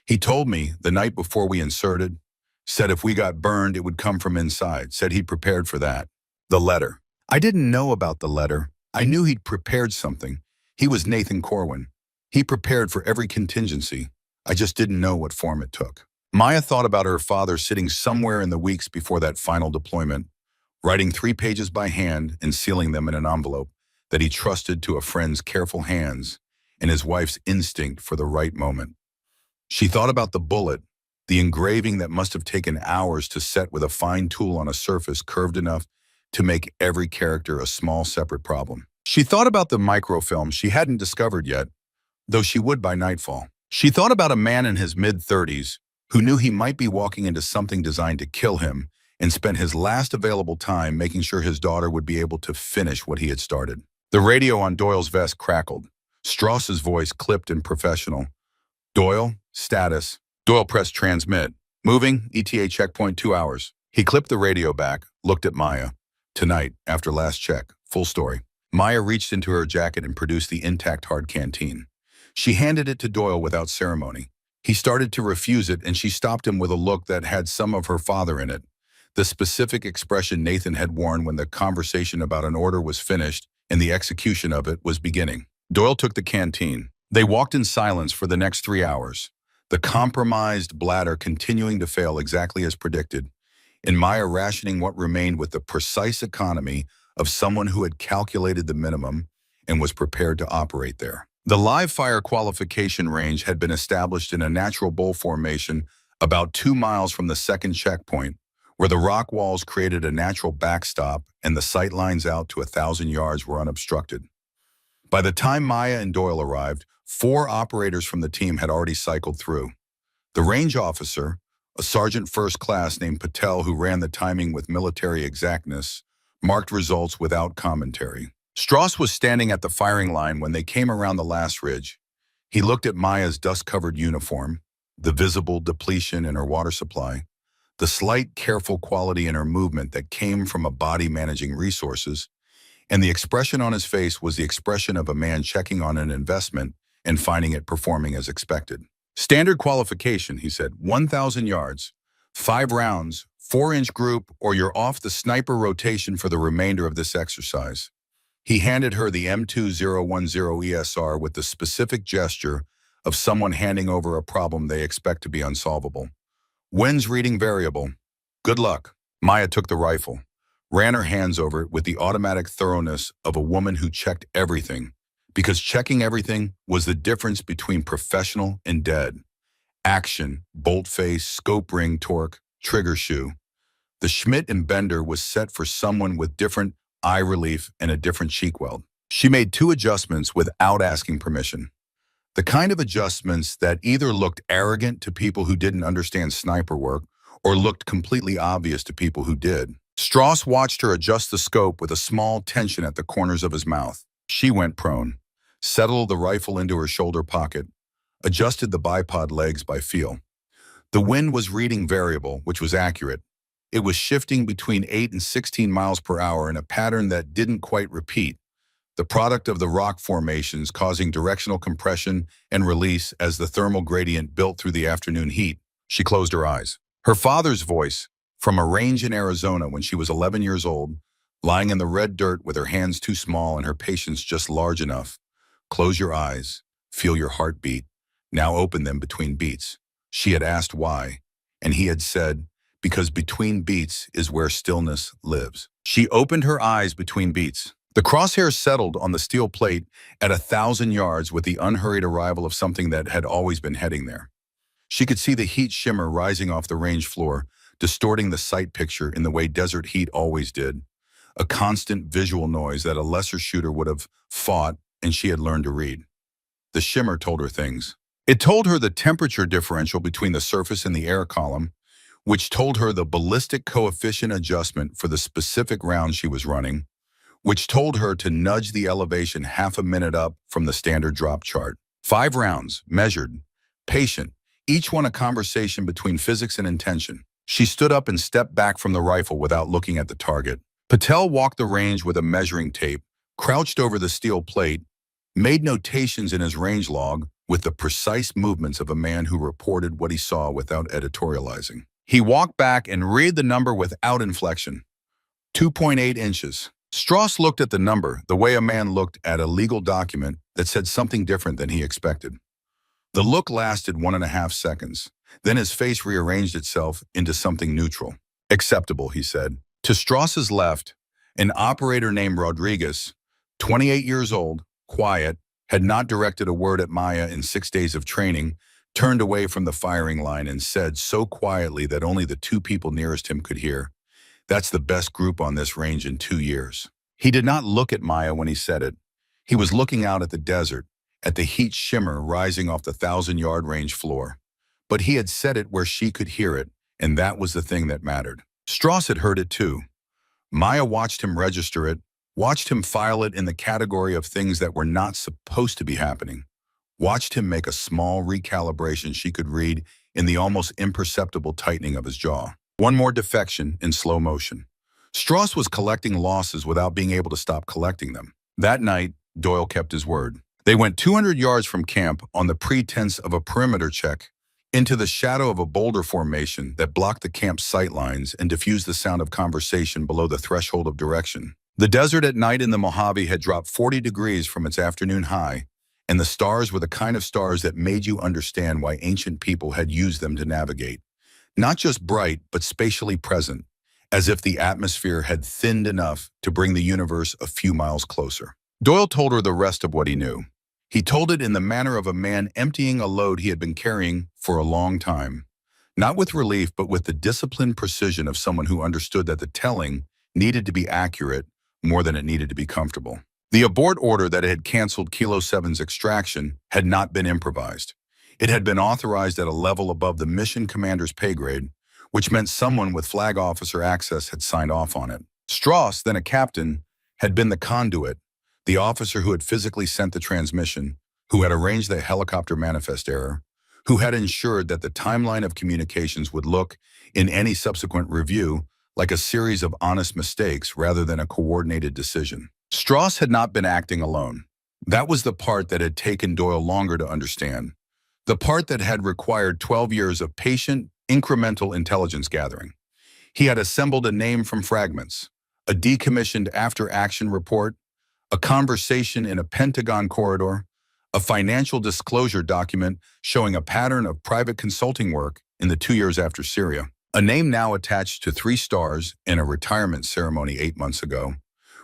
He told me the night before we inserted, said if we got burned, it would come from inside, said he'd prepared for that. The letter. I didn't know about the letter. I knew he'd prepared something. He was Nathan Corwin. He prepared for every contingency. I just didn't know what form it took. Maya thought about her father sitting somewhere in the weeks before that final deployment, writing 3 pages by hand and sealing them in an envelope that he trusted to a friend's careful hands and his wife's instinct for the right moment. She thought about the bullet, the engraving that must have taken hours to set with a fine tool on a surface curved enough to make every character a small separate problem. She thought about the microfilm she hadn't discovered yet, though she would by nightfall. She thought about a man in his mid-30s who knew he might be walking into something designed to kill him and spent his last available time making sure his daughter would be able to finish what he had started. The radio on Doyle's vest crackled. Strauss's voice clipped and professional. Doyle, status. Doyle pressed transmit. Moving, ETA checkpoint 2 hours. He clipped the radio back, looked at Maya. Tonight, after last check, full story. Maya reached into her jacket and produced the intact hard canteen. She handed it to Doyle without ceremony. He started to refuse it, and she stopped him with a look that had some of her father in it, the specific expression Nathan had worn when the conversation about an order was finished and the execution of it was beginning. Doyle took the canteen. They walked in silence for the next 3 hours, the compromised bladder continuing to fail exactly as predicted, and Maya rationing what remained with the precise economy of someone who had calculated the minimum and was prepared to operate there. The live fire qualification range had been established in a natural bowl formation about 2 miles from the second checkpoint, where the rock walls created a natural backstop and the sight lines out to 1,000 yards were unobstructed. By the time Maya and Doyle arrived, 4 operators from the team had already cycled through. The range officer, a sergeant first class named Patel who ran the timing with military exactness, marked results without commentary. Strauss was standing at the firing line when they came around the last ridge. He looked at Maya's dust-covered uniform, the visible depletion in her water supply, the slight, careful quality in her movement that came from a body managing resources, and the expression on his face was the expression of a man checking on an investment and finding it performing as expected. Standard qualification, he said, 1,000 yards, 5 rounds, 4-inch group, or you're off the sniper rotation for the remainder of this exercise. He handed her the M2010 ESR with the specific gesture of someone handing over a problem they expect to be unsolvable. Winds reading variable. Good luck. Maya took the rifle, ran her hands over it with the automatic thoroughness of a woman who checked everything, because checking everything was the difference between professional and dead. Action, bolt face, scope ring torque, trigger shoe. The Schmidt and Bender was set for someone with different eye relief and a different cheek weld. She made 2 adjustments without asking permission. The kind of adjustments that either looked arrogant to people who didn't understand sniper work or looked completely obvious to people who did. Strauss watched her adjust the scope with a small tension at the corners of his mouth. She went prone, settled the rifle into her shoulder pocket, adjusted the bipod legs by feel. The wind was reading variable, which was accurate. It was shifting between 8 and 16 miles per hour in a pattern that didn't quite repeat, the product of the rock formations causing directional compression and release as the thermal gradient built through the afternoon heat. She closed her eyes. Her father's voice, from a range in Arizona when she was 11 years old, lying in the red dirt with her hands too small and her patience just large enough. Close your eyes, feel your heartbeat, now open them between beats. She had asked why, and he had said, because between beats is where stillness lives. She opened her eyes between beats. The crosshairs settled on the steel plate at 1,000 yards with the unhurried arrival of something that had always been heading there. She could see the heat shimmer rising off the range floor, distorting the sight picture in the way desert heat always did, a constant visual noise that a lesser shooter would have fought and she had learned to read. The shimmer told her things. It told her the temperature differential between the surface and the air column, which told her the ballistic coefficient adjustment for the specific round she was running, which told her to nudge the elevation half a minute up from the standard drop chart. 5 rounds, measured, patient, each one a conversation between physics and intention. She stood up and stepped back from the rifle without looking at the target. Patel walked the range with a measuring tape, crouched over the steel plate, made notations in his range log with the precise movements of a man who reported what he saw without editorializing. He walked back and read the number without inflection. 2.8 inches. Strauss looked at the number the way a man looked at a legal document that said something different than he expected. The look lasted 1.5 seconds. Then his face rearranged itself into something neutral. Acceptable, he said. To Strauss's left, an operator named Rodriguez, 28 years old, quiet, had not directed a word at Maya in 6 days of training, turned away from the firing line and said so quietly that only the 2 people nearest him could hear, "That's the best group on this range in 2 years." He did not look at Maya when he said it. He was looking out at the desert, at the heat shimmer rising off the 1,000-yard range floor. But he had said it where she could hear it, and that was the thing that mattered. Strauss had heard it too. Maya watched him register it, watched him file it in the category of things that were not supposed to be happening, watched him make a small recalibration she could read in the almost imperceptible tightening of his jaw. One more defection in slow motion. Strauss was collecting losses without being able to stop collecting them. That night, Doyle kept his word. They went 200 yards from camp on the pretense of a perimeter check into the shadow of a boulder formation that blocked the camp's sight lines and diffused the sound of conversation below the threshold of direction. The desert at night in the Mojave had dropped 40 degrees from its afternoon high, and the stars were the kind of stars that made you understand why ancient people had used them to navigate. Not just bright, but spatially present, as if the atmosphere had thinned enough to bring the universe a few miles closer. Doyle told her the rest of what he knew. He told it in the manner of a man emptying a load he had been carrying for a long time. Not with relief, but with the disciplined precision of someone who understood that the telling needed to be accurate more than it needed to be comfortable. The abort order that had canceled Kilo 7's extraction had not been improvised. It had been authorized at a level above the mission commander's pay grade, which meant someone with flag officer access had signed off on it. Strauss, then a captain, had been the conduit, the officer who had physically sent the transmission, who had arranged the helicopter manifest error, who had ensured that the timeline of communications would look, in any subsequent review, like a series of honest mistakes rather than a coordinated decision. Strauss had not been acting alone. That was the part that had taken Doyle longer to understand. The part that had required 12 years of patient, incremental intelligence gathering. He had assembled a name from fragments, a decommissioned after-action report, a conversation in a Pentagon corridor, a financial disclosure document showing a pattern of private consulting work in the 2 years after Syria, a name now attached to 3 stars in a retirement ceremony 8 months ago,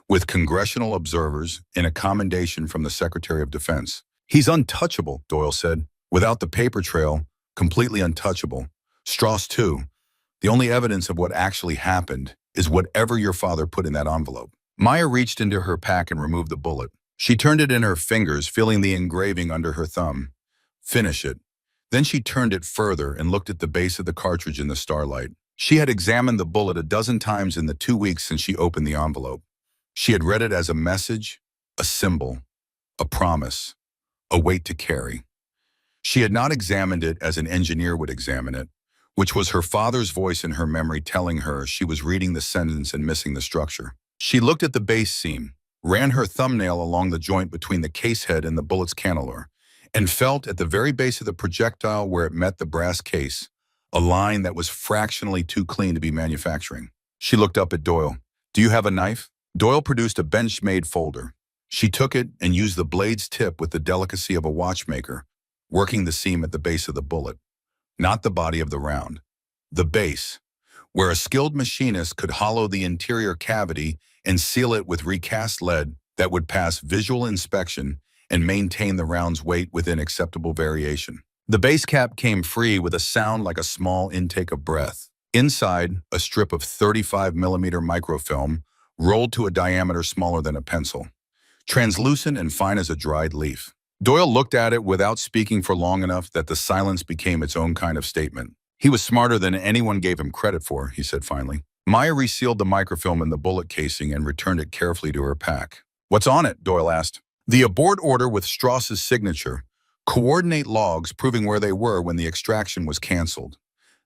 with congressional observers in a commendation from the Secretary of Defense. He's untouchable, Doyle said. Without the paper trail, completely untouchable. Strauss, too. The only evidence of what actually happened is whatever your father put in that envelope. Maya reached into her pack and removed the bullet. She turned it in her fingers, feeling the engraving under her thumb. Finish it. Then she turned it further and looked at the base of the cartridge in the starlight. She had examined the bullet a dozen times in the 2 weeks since she opened the envelope. She had read it as a message, a symbol, a promise, a weight to carry. She had not examined it as an engineer would examine it, which was her father's voice in her memory telling her she was reading the sentence and missing the structure. She looked at the base seam, ran her thumbnail along the joint between the case head and the bullet's cannelure, and felt at the very base of the projectile where it met the brass case, a line that was fractionally too clean to be manufacturing. She looked up at Doyle. "Do you have a knife?" Doyle produced a bench-made folder. She took it and used the blade's tip with the delicacy of a watchmaker, working the seam at the base of the bullet. Not the body of the round. The base, where a skilled machinist could hollow the interior cavity and seal it with recast lead that would pass visual inspection and maintain the round's weight within acceptable variation. The base cap came free with a sound like a small intake of breath. Inside, a strip of 35mm microfilm rolled to a diameter smaller than a pencil, translucent and fine as a dried leaf. Doyle looked at it without speaking for long enough that the silence became its own kind of statement. He was smarter than anyone gave him credit for, he said finally. Maya resealed the microfilm in the bullet casing and returned it carefully to her pack. "What's on it?" Doyle asked. "The abort order with Strauss's signature. Coordinate logs proving where they were when the extraction was canceled.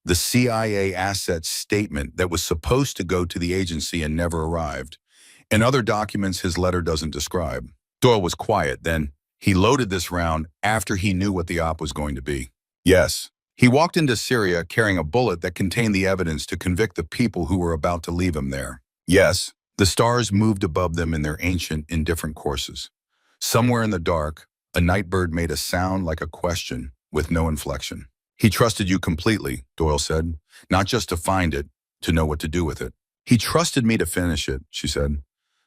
The CIA assets statement that was supposed to go to the agency and never arrived. And other documents his letter doesn't describe." Doyle was quiet. Then, "He loaded this round after he knew what the op was going to be." "Yes. He walked into Syria carrying a bullet that contained the evidence to convict the people who were about to leave him there." "Yes." The stars moved above them in their ancient, indifferent courses. Somewhere in the dark, a night bird made a sound like a question with no inflection. "He trusted you completely," Doyle said. "Not just to find it, to know what to do with it." "He trusted me to finish it," she said.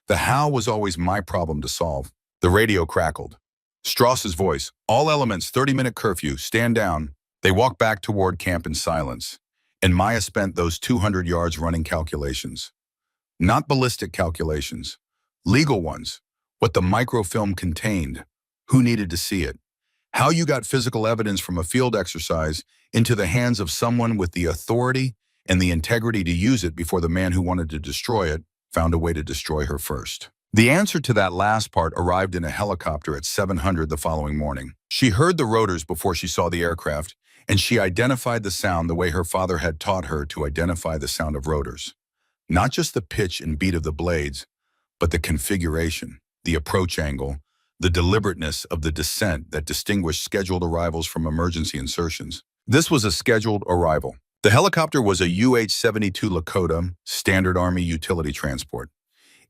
"The how was always my problem to solve." The radio crackled. Strauss's voice, "All elements, 30-minute curfew, stand down." They walked back toward camp in silence, and Maya spent those 200 yards running calculations. Not ballistic calculations, legal ones. What the microfilm contained, who needed to see it, how you got physical evidence from a field exercise into the hands of someone with the authority and the integrity to use it before the man who wanted to destroy it found a way to destroy her first. The answer to that last part arrived in a helicopter at 700 the following morning. She heard the rotors before she saw the aircraft, and she identified the sound the way her father had taught her to identify the sound of rotors. Not just the pitch and beat of the blades, but the configuration, the approach angle, the deliberateness of the descent that distinguished scheduled arrivals from emergency insertions. This was a scheduled arrival. The helicopter was a UH-72 Lakota, Standard Army utility transport.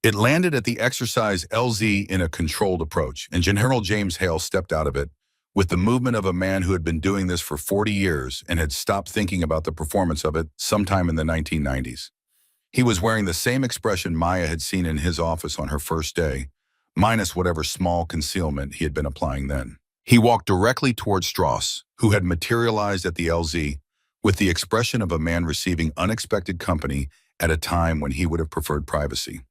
It landed at the exercise LZ in a controlled approach, and General James Hale stepped out of it, with the movement of a man who had been doing this for 40 years and had stopped thinking about the performance of it sometime in the 1990s. He was wearing the same expression Maya had seen in his office on her first day, minus whatever small concealment he had been applying then. He walked directly toward Strauss, who had materialized at the LZ, with the expression of a man receiving unexpected company at a time when he would have preferred privacy.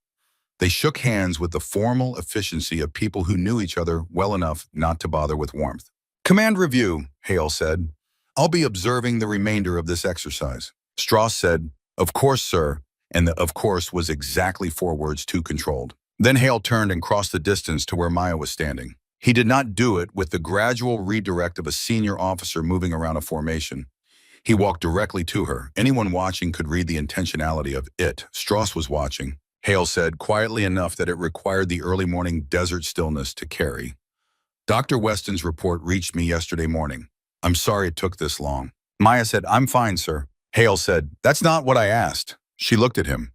They shook hands with the formal efficiency of people who knew each other well enough not to bother with warmth. "Command review," Hale said. "I'll be observing the remainder of this exercise." Strauss said, "Of course, sir," and the "of course" was exactly 4 words too controlled. Then Hale turned and crossed the distance to where Maya was standing. He did not do it with the gradual redirect of a senior officer moving around a formation. He walked directly to her. Anyone watching could read the intentionality of it. Strauss was watching, Hale said, quietly enough that it required the early morning desert stillness to carry. "Dr. Weston's report reached me yesterday morning. I'm sorry it took this long." Maya said, "I'm fine, sir." Hale said, "That's not what I asked." She looked at him.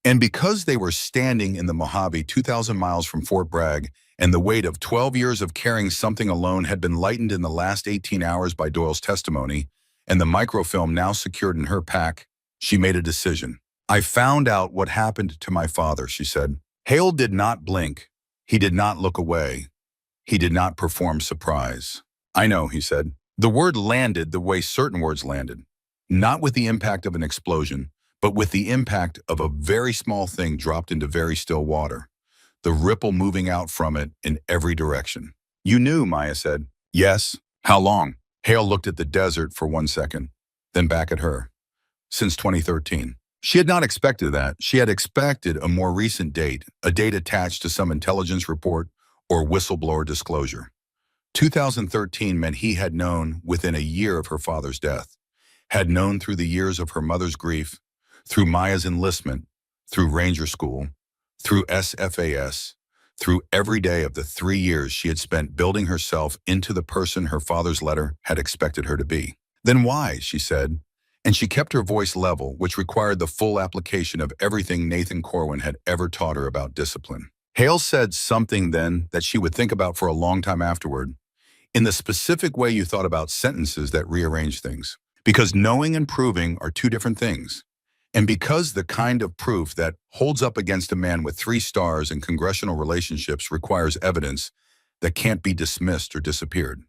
And because they were standing in the Mojave 2,000 miles from Fort Bragg, and the weight of 12 years of carrying something alone had been lightened in the last 18 hours by Doyle's testimony, and the microfilm now secured in her pack, she made a decision. "I found out what happened to my father," she said. Hale did not blink. He did not look away. He did not perform surprise. "I know," he said. The word landed the way certain words landed. Not with the impact of an explosion, but with the impact of a very small thing dropped into very still water, the ripple moving out from it in every direction. "You knew," Maya said. "Yes." "How long?" Hale looked at the desert for 1 second, then back at her. "Since 2013. She had not expected that. She had expected a more recent date, a date attached to some intelligence report or whistleblower disclosure. 2013 meant he had known within a year of her father's death, had known through the years of her mother's grief, through Maya's enlistment, through Ranger School, through SFAS, through every day of the 3 years she had spent building herself into the person her father's letter had expected her to be. "Then why?" she said, and she kept her voice level, which required the full application of everything Nathan Corwin had ever taught her about discipline. Hale said something then that she would think about for a long time afterward, in the specific way you thought about sentences that rearrange things. Because knowing and proving are 2 different things. And because the kind of proof that holds up against a man with 3 stars in congressional relationships requires evidence that can't be dismissed or disappeared.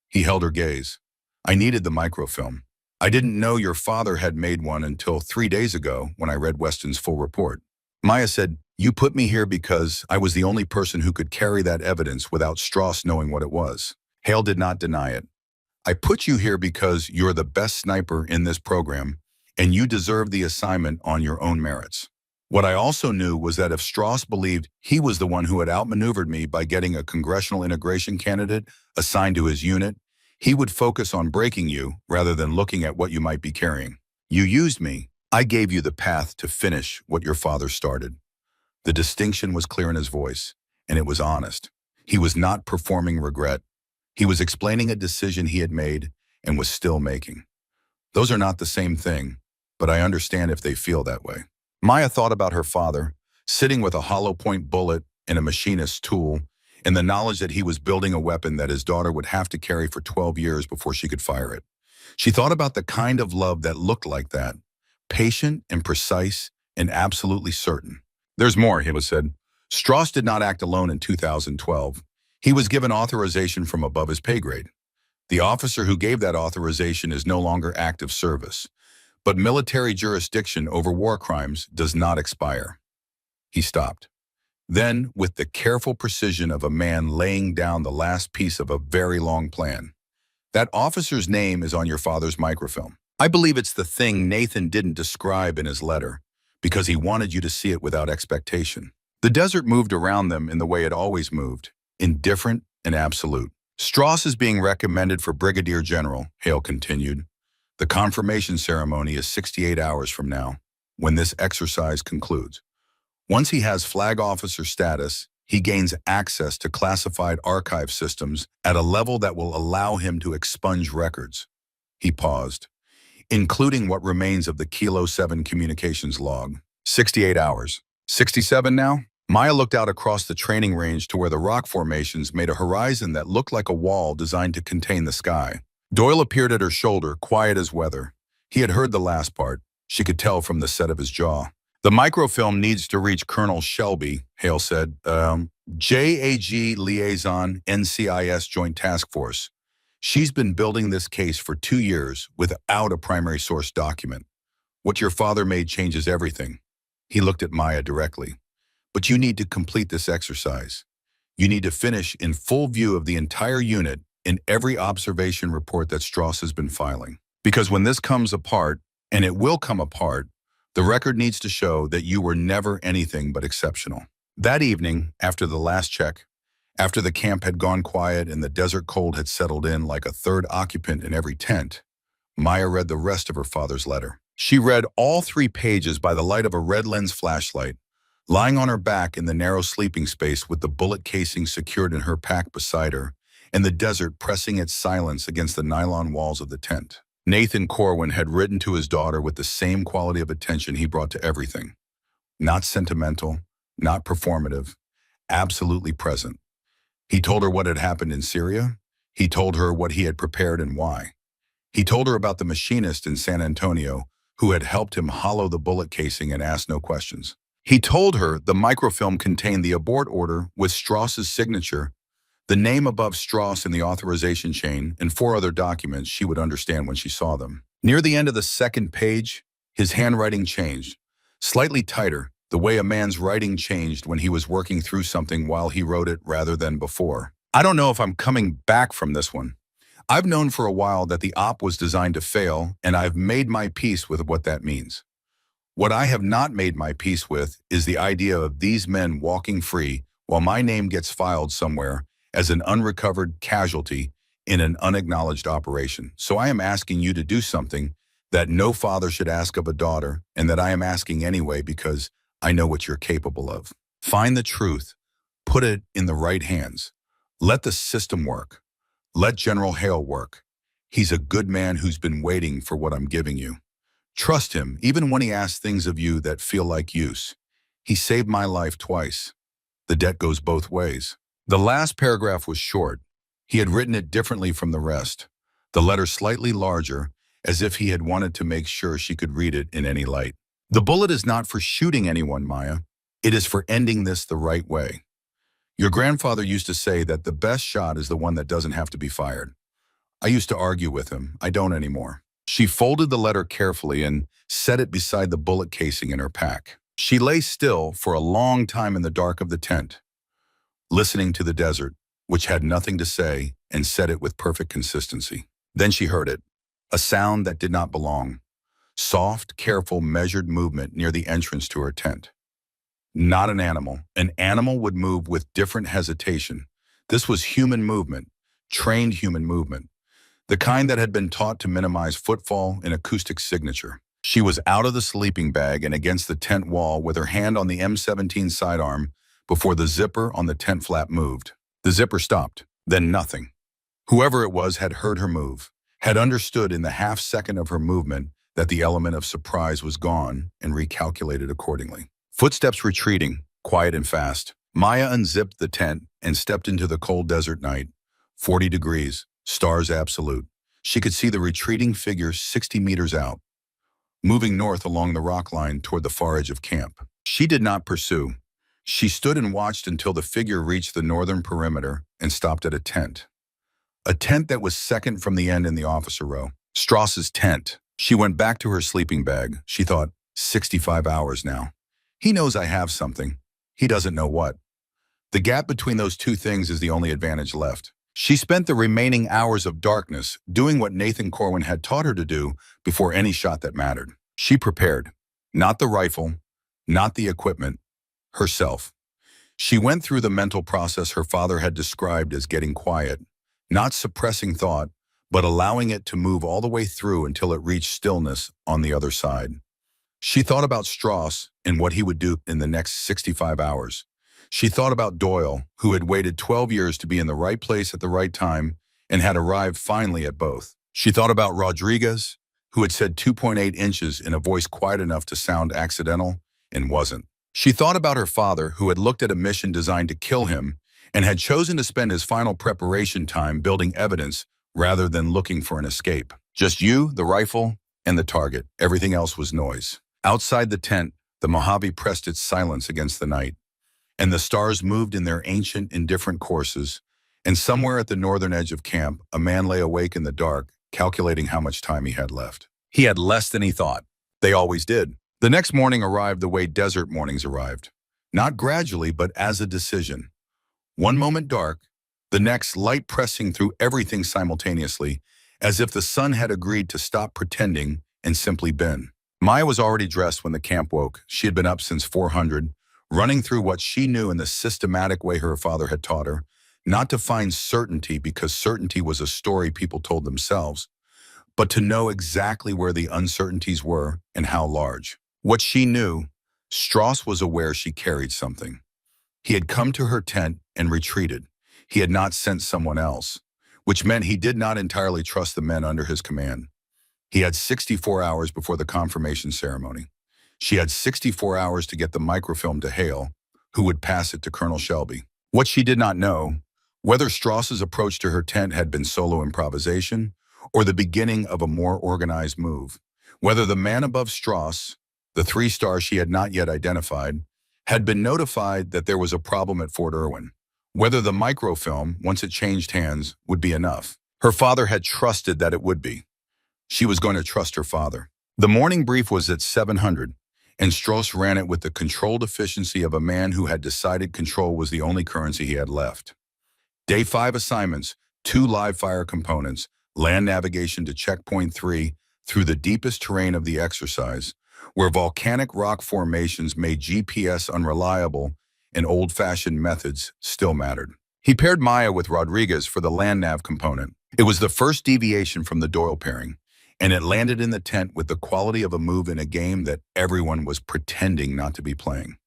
He held her gaze. "I needed the microfilm. I didn't know your father had made one until 3 days ago when I read Weston's full report." Maya said, "You put me here because I was the only person who could carry that evidence without Strauss knowing what it was." Hale did not deny it. "I put you here because you're the best sniper in this program, and you deserve the assignment on your own merits. What I also knew was that if Strauss believed he was the one who had outmaneuvered me by getting a congressional integration candidate assigned to his unit, he would focus on breaking you rather than looking at what you might be carrying. You used me. I gave you the path to finish what your father started." The distinction was clear in his voice, and it was honest. He was not performing regret. He was explaining a decision he had made and was still making. "Those are not the same thing, but I understand if they feel that way." Maya thought about her father, sitting with a hollow point bullet and a machinist's tool, and the knowledge that he was building a weapon that his daughter would have to carry for 12 years before she could fire it. She thought about the kind of love that looked like that, patient and precise and absolutely certain. "There's more," Hale said. "Strauss did not act alone in 2012. He was given authorization from above his pay grade. The officer who gave that authorization is no longer active service, but military jurisdiction over war crimes does not expire." He stopped. Then, with the careful precision of a man laying down the last piece of a very long plan, "That officer's name is on your father's microfilm. I believe it's the thing Nathan didn't describe in his letter, because he wanted you to see it without expectation." The desert moved around them in the way it always moved, indifferent and absolute. "Strauss is being recommended for Brigadier General," Hale continued. "The confirmation ceremony is 68 hours from now, when this exercise concludes. Once he has flag officer status, he gains access to classified archive systems at a level that will allow him to expunge records." He paused. "Including what remains of the Kilo 7 communications log. 68 hours. 67 now?" Maya looked out across the training range to where the rock formations made a horizon that looked like a wall designed to contain the sky. Doyle appeared at her shoulder, quiet as weather. He had heard the last part. She could tell from the set of his jaw. The microfilm needs to reach Colonel Shelby, Hale said. JAG Liaison, NCIS Joint Task Force. She's been building this case for 2 years without a primary source document. What your father made changes everything. He looked at Maya directly. But you need to complete this exercise. You need to finish in full view of the entire unit in every observation report that Strauss has been filing. Because when this comes apart, and it will come apart, the record needs to show that you were never anything but exceptional. That evening, after the last check, after the camp had gone quiet and the desert cold had settled in like a third occupant in every tent, Maya read the rest of her father's letter. She read all 3 pages by the light of a red lens flashlight, lying on her back in the narrow sleeping space with the bullet casing secured in her pack beside her, and the desert pressing its silence against the nylon walls of the tent. Nathan Corwin had written to his daughter with the same quality of attention he brought to everything. Not sentimental, not performative, absolutely present. He told her what had happened in Syria. He told her what he had prepared and why. He told her about the machinist in San Antonio who had helped him hollow the bullet casing and asked no questions. He told her the microfilm contained the abort order with Strauss's signature, the name above Strauss in the authorization chain, and 4 other documents she would understand when she saw them. Near the end of the 2nd page, his handwriting changed, slightly tighter, the way a man's writing changed when he was working through something while he wrote it rather than before. I don't know if I'm coming back from this one. I've known for a while that the op was designed to fail, and I've made my peace with what that means. What I have not made my peace with is the idea of these men walking free while my name gets filed somewhere as an unrecovered casualty in an unacknowledged operation. So I am asking you to do something that no father should ask of a daughter, and that I am asking anyway because I know what you're capable of. Find the truth. Put it in the right hands. Let the system work. Let General Hale work. He's a good man who's been waiting for what I'm giving you. Trust him, even when he asks things of you that feel like use. He saved my life twice. The debt goes both ways. The last paragraph was short. He had written it differently from the rest. The letter slightly larger, as if he had wanted to make sure she could read it in any light. The bullet is not for shooting anyone, Maya. It is for ending this the right way. Your grandfather used to say that the best shot is the one that doesn't have to be fired. I used to argue with him. I don't anymore. She folded the letter carefully and set it beside the bullet casing in her pack. She lay still for a long time in the dark of the tent, listening to the desert, which had nothing to say, and said it with perfect consistency. Then she heard it, a sound that did not belong. Soft, careful, measured movement near the entrance to her tent. Not an animal. An animal would move with different hesitation. This was human movement, trained human movement, the kind that had been taught to minimize footfall and acoustic signature. She was out of the sleeping bag and against the tent wall with her hand on the M17 sidearm before the zipper on the tent flap moved. The zipper stopped, then nothing. Whoever it was had heard her move, had understood in the half-second of her movement that the element of surprise was gone and recalculated accordingly. Footsteps retreating, quiet and fast. Maya unzipped the tent and stepped into the cold desert night. 40 degrees, stars absolute. She could see the retreating figure 60 meters out, moving north along the rock line toward the far edge of camp. She did not pursue. She stood and watched until the figure reached the northern perimeter and stopped at a tent. A tent that was second from the end in the officer row. Strauss's tent. She went back to her sleeping bag. She thought, 65 hours now. He knows I have something. He doesn't know what. The gap between those two things is the only advantage left. She spent the remaining hours of darkness doing what Nathan Corwin had taught her to do before any shot that mattered. She prepared. Not the rifle, not the equipment, herself. She went through the mental process her father had described as getting quiet, not suppressing thought, but allowing it to move all the way through until it reached stillness on the other side. She thought about Strauss and what he would do in the next 65 hours. She thought about Doyle, who had waited 12 years to be in the right place at the right time and had arrived finally at both. She thought about Rodriguez, who had said 2.8 inches in a voice quiet enough to sound accidental and wasn't. She thought about her father, who had looked at a mission designed to kill him and had chosen to spend his final preparation time building evidence rather than looking for an escape. Just you, the rifle, and the target. Everything else was noise. Outside the tent, the Mojave pressed its silence against the night, and the stars moved in their ancient, indifferent courses, and somewhere at the northern edge of camp, a man lay awake in the dark, calculating how much time he had left. He had less than he thought. They always did. The next morning arrived the way desert mornings arrived. Not gradually, but as a decision. One moment dark, the next light pressing through everything simultaneously, as if the sun had agreed to stop pretending and simply been. Maya was already dressed when the camp woke. She had been up since 400, running through what she knew in the systematic way her father had taught her, not to find certainty because certainty was a story people told themselves, but to know exactly where the uncertainties were and how large. What she knew, Strauss was aware she carried something. He had come to her tent and retreated. He had not sent someone else, which meant he did not entirely trust the men under his command. He had 64 hours before the confirmation ceremony. She had 64 hours to get the microfilm to Hale, who would pass it to Colonel Shelby. What she did not know, whether Strauss's approach to her tent had been solo improvisation or the beginning of a more organized move, whether the man above Strauss, the 3-star she had not yet identified, had been notified that there was a problem at Fort Irwin, whether the microfilm, once it changed hands, would be enough. Her father had trusted that it would be. She was going to trust her father. The morning brief was at 700, and Strauss ran it with the controlled efficiency of a man who had decided control was the only currency he had left. Day 5 assignments, 2 live-fire components, land navigation to checkpoint 3 through the deepest terrain of the exercise, where volcanic rock formations made GPS unreliable and old-fashioned methods still mattered. He paired Maya with Rodriguez for the land nav component. It was the first deviation from the Doyle pairing, and it landed in the tent with the quality of a move in a game that everyone was pretending not to be playing.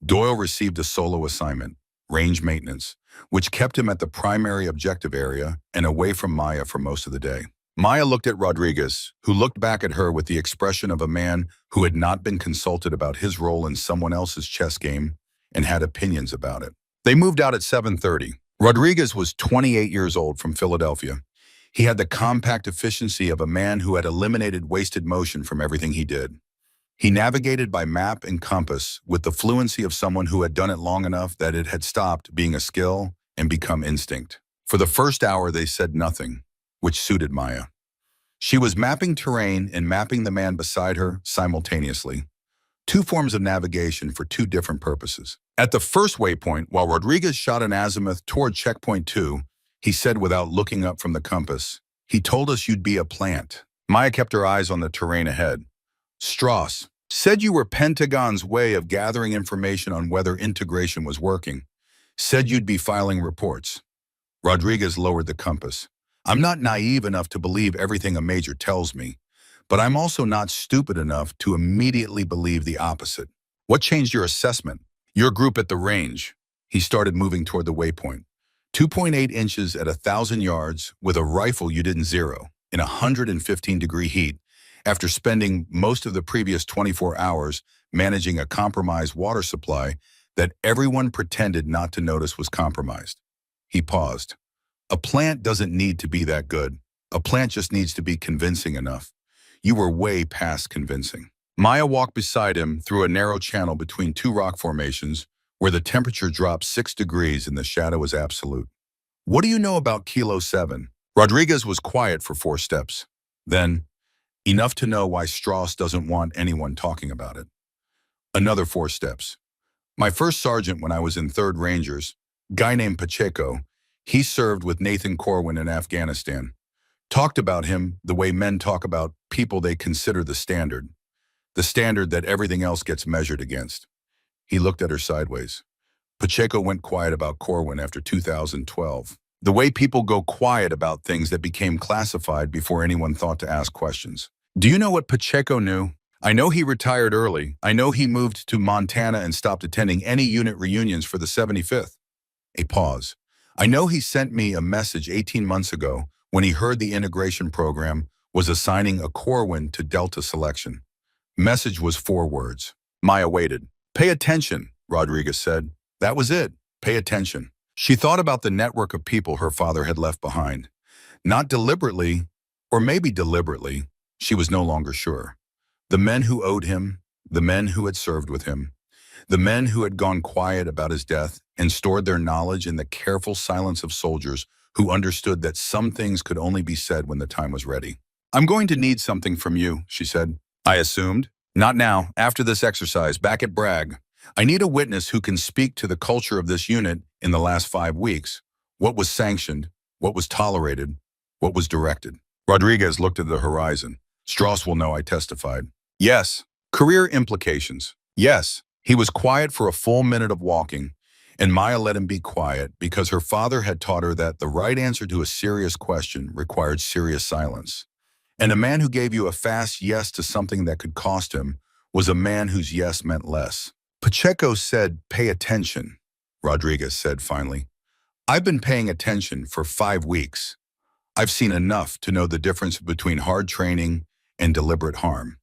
Doyle received a solo assignment, range maintenance, which kept him at the primary objective area and away from Maya for most of the day. Maya looked at Rodriguez, who looked back at her with the expression of a man who had not been consulted about his role in someone else's chess game and had opinions about it. They moved out at 7:30. Rodriguez was 28 years old from Philadelphia. He had the compact efficiency of a man who had eliminated wasted motion from everything he did. He navigated by map and compass with the fluency of someone who had done it long enough that it had stopped being a skill and become instinct. For the first hour, they said nothing, which suited Maya. She was mapping terrain and mapping the man beside her simultaneously. 2 forms of navigation for 2 different purposes. At the first waypoint, while Rodriguez shot an azimuth toward checkpoint 2, he said without looking up from the compass, "He told us you'd be a plant." Maya kept her eyes on the terrain ahead. "Strauss said you were Pentagon's way of gathering information on whether integration was working. Said you'd be filing reports." Rodriguez lowered the compass. "I'm not naive enough to believe everything a major tells me, but I'm also not stupid enough to immediately believe the opposite." "What changed your assessment?" "Your group at the range." He started moving toward the waypoint. 2.8 inches at 1,000 yards with a rifle you didn't zero in 115-degree heat after spending most of the previous 24 hours managing a compromised water supply that everyone pretended not to notice was compromised. He paused. "A plant doesn't need to be that good. A plant just needs to be convincing enough. You were way past convincing." Maya walked beside him through a narrow channel between 2 rock formations where the temperature dropped 6 degrees and the shadow was absolute. "What do you know about Kilo 7? Rodriguez was quiet for 4 steps. Then, enough to know why Strauss doesn't want anyone talking about it. Another 4 steps. "My first sergeant when I was in 3rd Rangers, guy named Pacheco, he served with Nathan Corwin in Afghanistan. Talked about him the way men talk about people they consider the standard that everything else gets measured against." He looked at her sideways. Pacheco went quiet about Corwin after 2012. The way people go quiet about things that became classified before anyone thought to ask questions. "Do you know what Pacheco knew? I know he retired early. I know he moved to Montana and stopped attending any unit reunions for the 75th. A pause. "I know he sent me a message 18 months ago when he heard the integration program was assigning a Corwin to Delta selection. Message was 4 words. Maya waited. Pay attention, Rodriguez said. That was it. Pay attention. She thought about the network of people her father had left behind. Not deliberately, or maybe deliberately, she was no longer sure. The men who owed him, the men who had served with him, the men who had gone quiet about his death and stored their knowledge in the careful silence of soldiers who understood that some things could only be said when the time was ready. I'm going to need something from you, she said. I assumed. Not now, after this exercise, back at Bragg. I need a witness who can speak to the culture of this unit in the last 5 weeks. What was sanctioned, what was tolerated, what was directed. Rodriguez looked at the horizon. Strauss will know, I testified. Yes. Career implications. Yes. He was quiet for a full minute of walking, and Maya let him be quiet because her father had taught her that the right answer to a serious question required serious silence. And a man who gave you a fast yes to something that could cost him was a man whose yes meant less. Pacheco said, pay attention, Rodriguez said finally. I've been paying attention for 5 weeks. I've seen enough to know the difference between hard training and deliberate harm.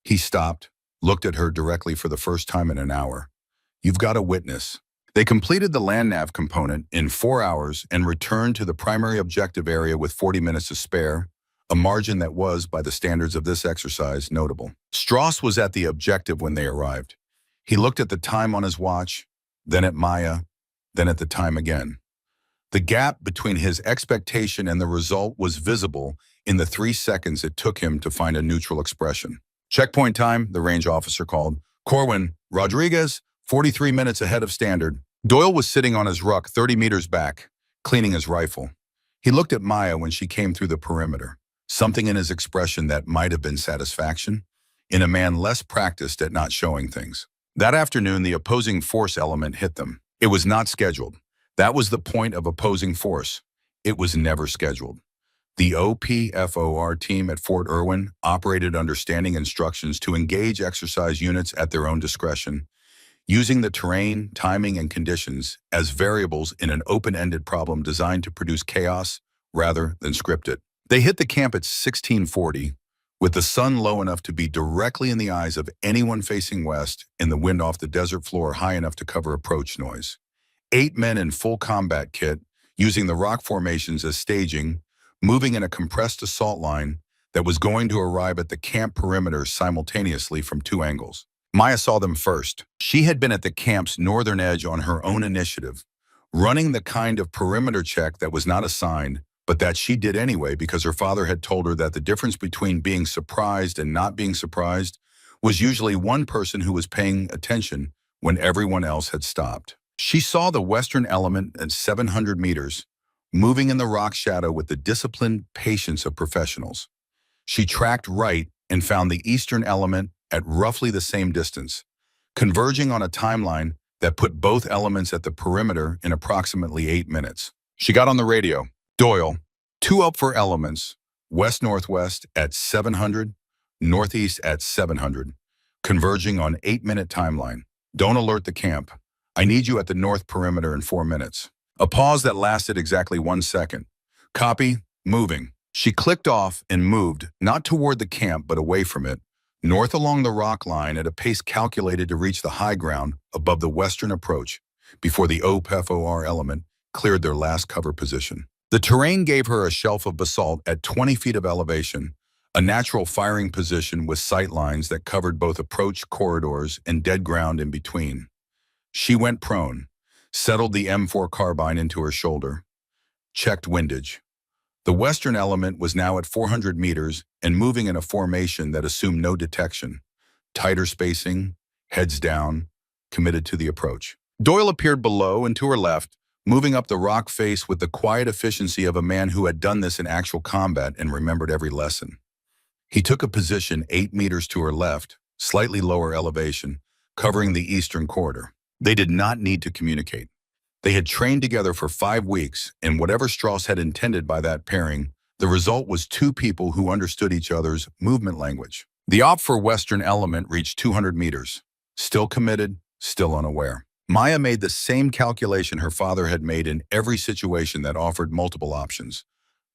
He stopped, looked at her directly for the first time in an hour. You've got a witness. They completed the land nav component in 4 hours and returned to the primary objective area with 40 minutes to spare, a margin that was, by the standards of this exercise, notable. Strauss was at the objective when they arrived. He looked at the time on his watch, then at Maya, then at the time again. The gap between his expectation and the result was visible in the 3 seconds it took him to find a neutral expression. Checkpoint time, the range officer called. Corwin, Rodriguez, 43 minutes ahead of standard. Doyle was sitting on his ruck 30 meters back, cleaning his rifle. He looked at Maya when she came through the perimeter. Something in his expression that might have been satisfaction, in a man less practiced at not showing things. That afternoon, the opposing force element hit them. It was not scheduled. That was the point of opposing force. It was never scheduled. The OPFOR team at Fort Irwin operated under standing instructions to engage exercise units at their own discretion, using the terrain, timing, and conditions as variables in an open-ended problem designed to produce chaos rather than script it. They hit the camp at 1640, with the sun low enough to be directly in the eyes of anyone facing west and the wind off the desert floor high enough to cover approach noise. 8 men in full combat kit, using the rock formations as staging, moving in a compressed assault line that was going to arrive at the camp perimeter simultaneously from 2 angles. Maya saw them first. She had been at the camp's northern edge on her own initiative, running the kind of perimeter check that was not assigned, but that she did anyway because her father had told her that the difference between being surprised and not being surprised was usually one person who was paying attention when everyone else had stopped. She saw the western element at 700 meters, moving in the rock shadow with the disciplined patience of professionals. She tracked right and found the eastern element at roughly the same distance, converging on a timeline that put both elements at the perimeter in approximately 8 minutes. She got on the radio. Doyle, 2 up for elements, west-northwest at 700, northeast at 700, converging on 8-minute timeline. Don't alert the camp. I need you at the north perimeter in 4 minutes. A pause that lasted exactly 1 second. Copy, moving. She clicked off and moved, not toward the camp but away from it, north along the rock line at a pace calculated to reach the high ground above the western approach before the OPFOR element cleared their last cover position. The terrain gave her a shelf of basalt at 20 feet of elevation, a natural firing position with sight lines that covered both approach corridors and dead ground in between. She went prone, settled the M4 carbine into her shoulder, checked windage. The western element was now at 400 meters and moving in a formation that assumed no detection. Tighter spacing, heads down, committed to the approach. Doyle appeared below and to her left, moving up the rock face with the quiet efficiency of a man who had done this in actual combat and remembered every lesson. He took a position 8 meters to her left, slightly lower elevation, covering the eastern corridor. They did not need to communicate. They had trained together for 5 weeks, and whatever Strauss had intended by that pairing, the result was 2 people who understood each other's movement language. The op for western element reached 200 meters. Still committed, still unaware. Maya made the same calculation her father had made in every situation that offered multiple options.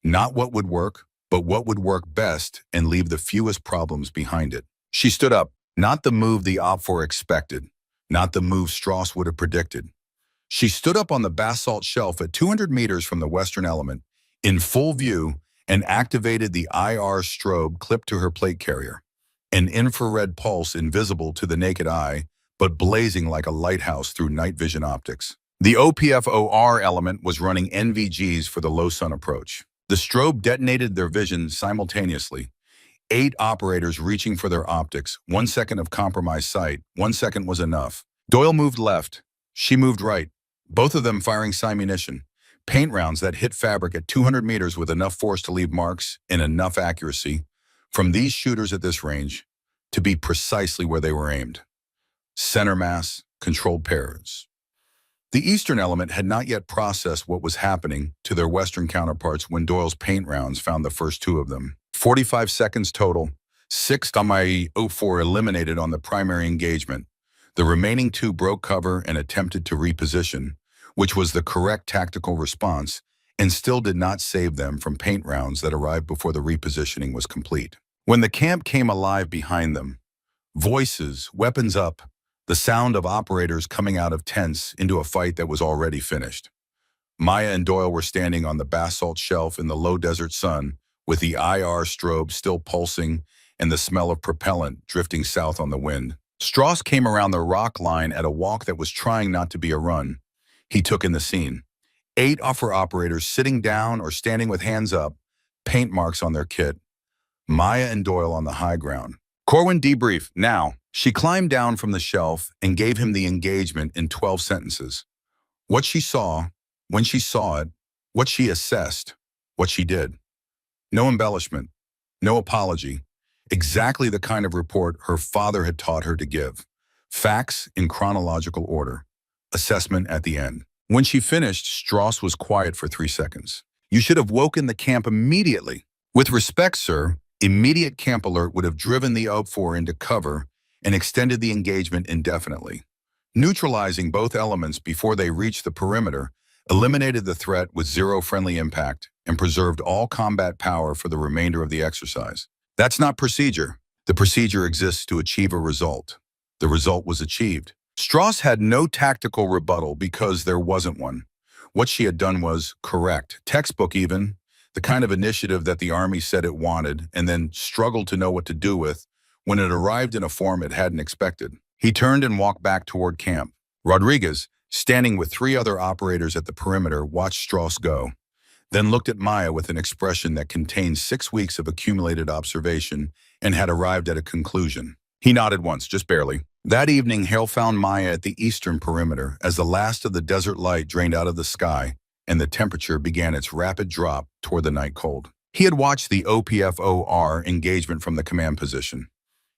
Not what would work, but what would work best and leave the fewest problems behind it. She stood up, not the move the op for expected, not the move Strauss would have predicted. She stood up on the basalt shelf at 200 meters from the western element, in full view, and activated the IR strobe clipped to her plate carrier, an infrared pulse invisible to the naked eye, but blazing like a lighthouse through night vision optics. The OPFOR element was running NVGs for the low sun approach. The strobe detonated their vision simultaneously. 8 operators reaching for their optics, 1 second of compromised sight, 1 second was enough. Doyle moved left. She moved right. Both of them firing simunition, paint rounds that hit fabric at 200 meters with enough force to leave marks and enough accuracy from these shooters at this range to be precisely where they were aimed. Center mass, controlled pairs. The eastern element had not yet processed what was happening to their western counterparts when Doyle's paint rounds found the first 2 of them. 45 seconds total, 6 MI-04 eliminated on the primary engagement. The remaining 2 broke cover and attempted to reposition, which was the correct tactical response, and still did not save them from paint rounds that arrived before the repositioning was complete. When the camp came alive behind them, voices, weapons up, the sound of operators coming out of tents into a fight that was already finished. Maya and Doyle were standing on the basalt shelf in the low desert sun, with the IR strobe still pulsing and the smell of propellant drifting south on the wind. Strauss came around the rock line at a walk that was trying not to be a run. He took in the scene. 8 offer operators sitting down or standing with hands up, paint marks on their kit. Maya and Doyle on the high ground. Corwin, debrief, now. She climbed down from the shelf and gave him the engagement in 12 sentences. What she saw, when she saw it, what she assessed, what she did. No embellishment, no apology. Exactly the kind of report her father had taught her to give. Facts in chronological order. Assessment at the end. When she finished, Strauss was quiet for 3 seconds. You should have woken the camp immediately. With respect, sir, immediate camp alert would have driven the OPFOR into cover and extended the engagement indefinitely. Neutralizing both elements before they reached the perimeter eliminated the threat with 0 friendly impact and preserved all combat power for the remainder of the exercise. That's not procedure. The procedure exists to achieve a result. The result was achieved. Strauss had no tactical rebuttal because there wasn't one. What she had done was correct, textbook even, the kind of initiative that the Army said it wanted and then struggled to know what to do with when it arrived in a form it hadn't expected. He turned and walked back toward camp. Rodriguez, standing with 3 other operators at the perimeter, watched Strauss go, then looked at Maya with an expression that contained 6 weeks of accumulated observation and had arrived at a conclusion. He nodded once, just barely. That evening, Hale found Maya at the eastern perimeter as the last of the desert light drained out of the sky and the temperature began its rapid drop toward the night cold. He had watched the OPFOR engagement from the command position.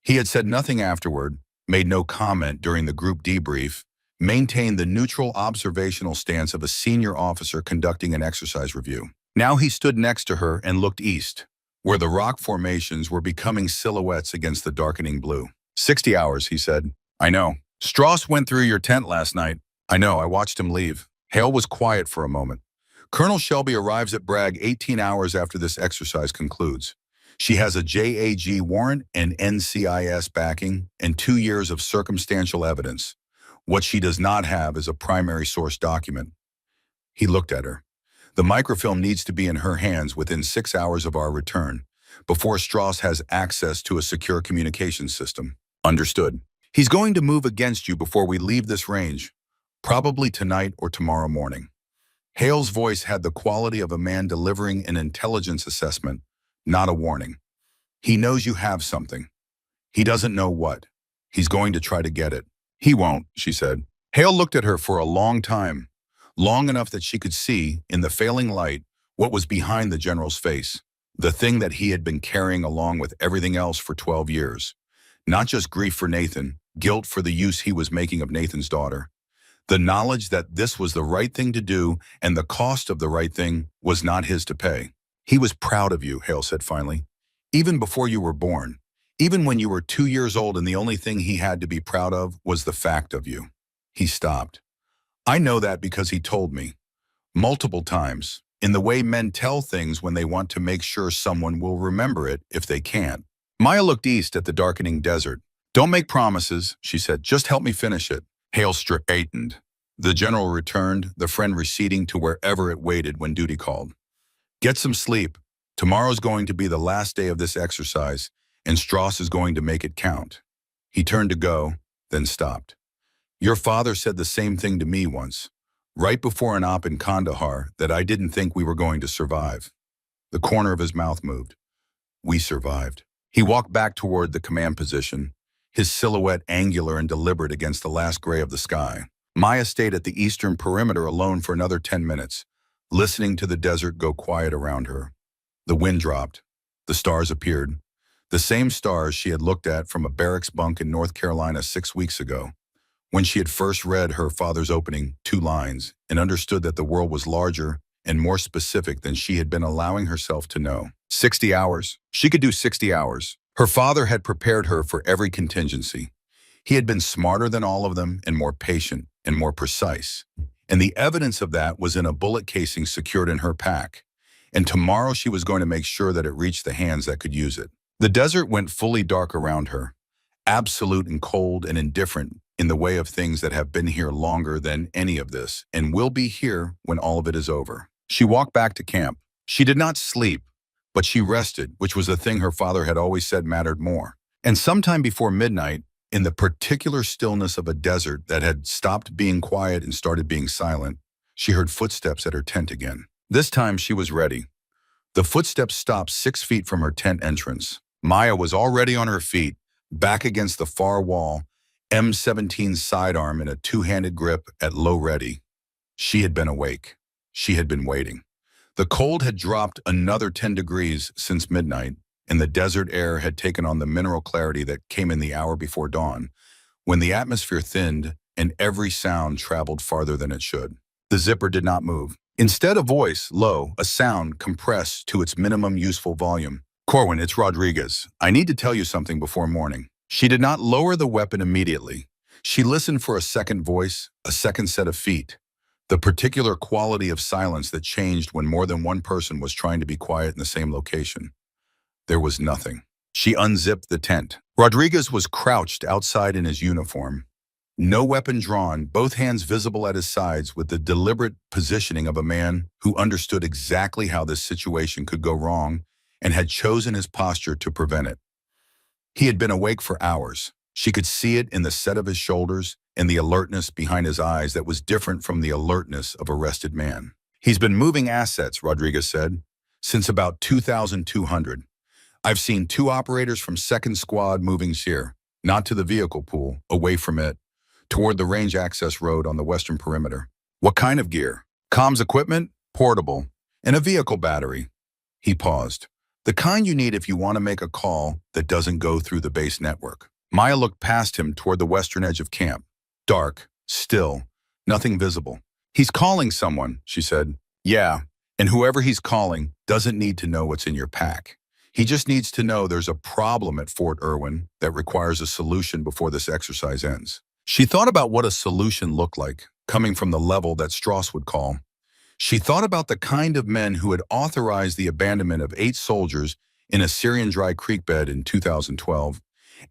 He had said nothing afterward, made no comment during the group debrief, maintained the neutral observational stance of a senior officer conducting an exercise review. Now he stood next to her and looked east, where the rock formations were becoming silhouettes against the darkening blue. 60 hours, he said. I know. Strauss went through your tent last night. I know, I watched him leave. Hale was quiet for a moment. Colonel Shelby arrives at Bragg 18 hours after this exercise concludes. She has a JAG warrant and NCIS backing and 2 years of circumstantial evidence. What she does not have is a primary source document. He looked at her. The microfilm needs to be in her hands within 6 hours of our return, before Strauss has access to a secure communications system. Understood. He's going to move against you before we leave this range, probably tonight or tomorrow morning. Hale's voice had the quality of a man delivering an intelligence assessment, not a warning. He knows you have something. He doesn't know what. He's going to try to get it. He won't, she said. Hale looked at her for a long time, long enough that she could see, in the failing light, what was behind the general's face, the thing that he had been carrying along with everything else for 12 years. Not just grief for Nathan, guilt for the use he was making of Nathan's daughter. The knowledge that this was the right thing to do and the cost of the right thing was not his to pay. He was proud of you, Hale said finally. Even before you were born. Even when you were 2 years old and the only thing he had to be proud of was the fact of you. He stopped. I know that because he told me. Multiple times. In the way men tell things when they want to make sure someone will remember it if they can't. Maya looked east at the darkening desert. Don't make promises, she said. Just help me finish it. Hale straightened. The general returned, the friend receding to wherever it waited when duty called. Get some sleep. Tomorrow's going to be the last day of this exercise, and Strauss is going to make it count. He turned to go, then stopped. Your father said the same thing to me once, right before an op in Kandahar, that I didn't think we were going to survive. The corner of his mouth moved. We survived. He walked back toward the command position, his silhouette angular and deliberate against the last gray of the sky. Maya stayed at the eastern perimeter alone for another 10 minutes, listening to the desert go quiet around her. The wind dropped. The stars appeared. The same stars she had looked at from a barracks bunk in North Carolina 6 weeks ago, when she had first read her father's opening 2 lines and understood that the world was larger and more specific than she had been allowing herself to know. 60 hours. She could do 60 hours. Her father had prepared her for every contingency. He had been smarter than all of them and more patient and more precise. And the evidence of that was in a bullet casing secured in her pack. And tomorrow she was going to make sure that it reached the hands that could use it. The desert went fully dark around her, absolute and cold and indifferent in the way of things that have been here longer than any of this and will be here when all of it is over. She walked back to camp. She did not sleep, but she rested, which was the thing her father had always said mattered more. And sometime before midnight, in the particular stillness of a desert that had stopped being quiet and started being silent, she heard footsteps at her tent again. This time she was ready. The footsteps stopped 6 feet from her tent entrance. Maya was already on her feet, back against the far wall, M17 sidearm in a 2-handed grip at low ready. She had been awake. She had been waiting. The cold had dropped another 10 degrees since midnight, and the desert air had taken on the mineral clarity that came in the hour before dawn, when the atmosphere thinned and every sound traveled farther than it should. The zipper did not move. Instead, a voice, low, a sound compressed to its minimum useful volume. Corwin, it's Rodriguez. I need to tell you something before morning. She did not lower the weapon immediately. She listened for a second voice, a second set of feet. The particular quality of silence that changed when more than one person was trying to be quiet in the same location. There was nothing. She unzipped the tent. Rodriguez was crouched outside in his uniform. No weapon drawn, both hands visible at his sides with the deliberate positioning of a man who understood exactly how this situation could go wrong and had chosen his posture to prevent it. He had been awake for hours. She could see it in the set of his shoulders and the alertness behind his eyes that was different from the alertness of a rested man. He's been moving assets, Rodriguez said, since about 2200. I've seen 2 operators from 2nd Squad moving here, not to the vehicle pool, away from it, toward the range access road on the western perimeter. What kind of gear? Comms equipment, portable, and a vehicle battery. He paused. The kind you need if you want to make a call that doesn't go through the base network. Maya looked past him toward the western edge of camp. Dark, still, nothing visible. He's calling someone, she said. Yeah, and whoever he's calling doesn't need to know what's in your pack. He just needs to know there's a problem at Fort Irwin that requires a solution before this exercise ends. She thought about what a solution looked like, coming from the level that Strauss would call. She thought about the kind of men who had authorized the abandonment of 8 soldiers in a Syrian dry creek bed in 2012,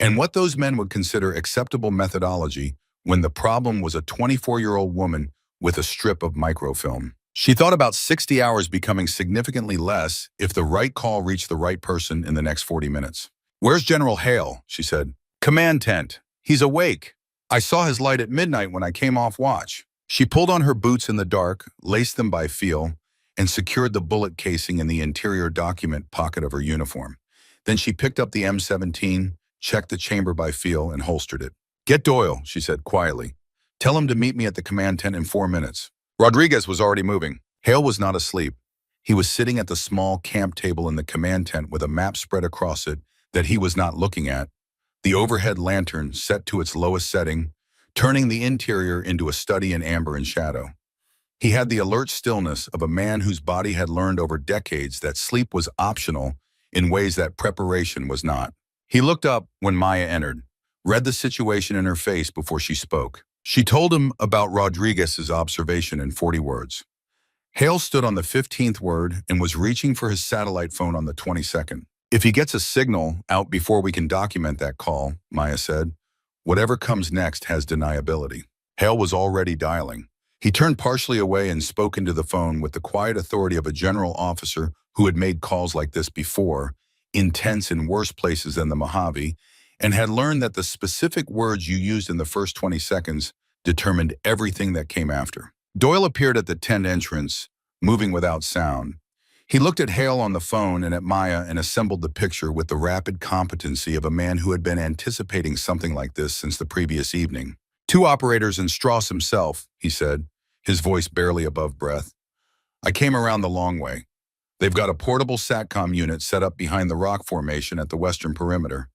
and what those men would consider acceptable methodology when the problem was a 24-year-old woman with a strip of microfilm. She thought about 60 hours becoming significantly less if the right call reached the right person in the next 40 minutes. Where's General Hale? She said. Command tent. He's awake. I saw his light at midnight when I came off watch. She pulled on her boots in the dark, laced them by feel, and secured the bullet casing in the interior document pocket of her uniform. Then she picked up the M17, checked the chamber by feel, and holstered it. Get Doyle, she said quietly. Tell him to meet me at the command tent in 4 minutes. Rodriguez was already moving. Hale was not asleep. He was sitting at the small camp table in the command tent with a map spread across it that he was not looking at, the overhead lantern set to its lowest setting, turning the interior into a study in amber and shadow. He had the alert stillness of a man whose body had learned over decades that sleep was optional in ways that preparation was not. He looked up when Maya entered, read the situation in her face before she spoke. She told him about Rodriguez's observation in 40 words. Hale stood on the 15th word and was reaching for his satellite phone on the 22nd. If he gets a signal out before we can document that call, Maya said, whatever comes next has deniability. Hale was already dialing. He turned partially away and spoke into the phone with the quiet authority of a general officer who had made calls like this before, intense in worse places than the Mojave, and had learned that the specific words you used in the first 20 seconds determined everything that came after. Doyle appeared at the tent entrance, moving without sound. He looked at Hale on the phone and at Maya and assembled the picture with the rapid competency of a man who had been anticipating something like this since the previous evening. "Two operators and Strauss himself," he said, his voice barely above breath. "I came around the long way. They've got a portable SATCOM unit set up behind the rock formation at the western perimeter.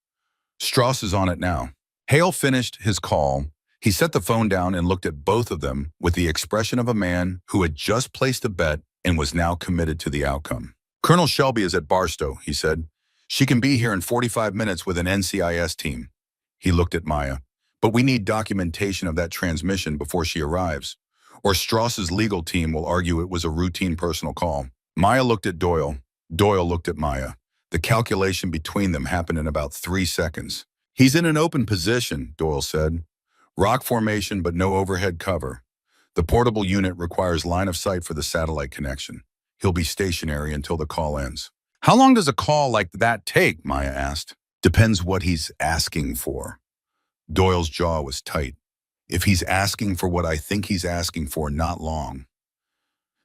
Strauss is on it now." Hale finished his call. He set the phone down and looked at both of them with the expression of a man who had just placed a bet and was now committed to the outcome. "Colonel Shelby is at Barstow," he said. "She can be here in 45 minutes with an NCIS team." He looked at Maya. "But we need documentation of that transmission before she arrives, or Strauss's legal team will argue it was a routine personal call." Maya looked at Doyle. Doyle looked at Maya. The calculation between them happened in about 3 seconds. "He's in an open position," Doyle said. "Rock formation but no overhead cover. The portable unit requires line of sight for the satellite connection. He'll be stationary until the call ends." "How long does a call like that take?" Maya asked. "Depends what he's asking for." Doyle's jaw was tight. "If he's asking for what I think he's asking for, not long.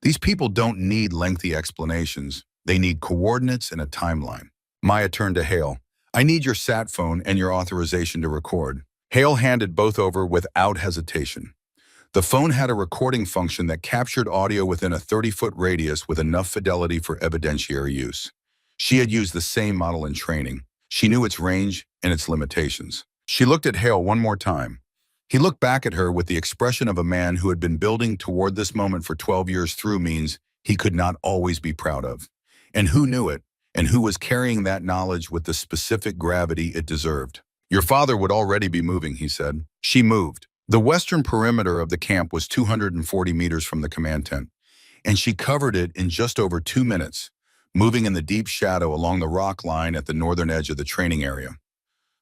These people don't need lengthy explanations. They need coordinates and a timeline." Maya turned to Hale. "I need your sat phone and your authorization to record." Hale handed both over without hesitation. The phone had a recording function that captured audio within a 30-foot radius with enough fidelity for evidentiary use. She had used the same model in training. She knew its range and its limitations. She looked at Hale one more time. He looked back at her with the expression of a man who had been building toward this moment for 12 years through means he could not always be proud of. And who knew it, and who was carrying that knowledge with the specific gravity it deserved. "Your father would already be moving," he said. She moved. The western perimeter of the camp was 240 meters from the command tent, and she covered it in just over 2 minutes, moving in the deep shadow along the rock line at the northern edge of the training area.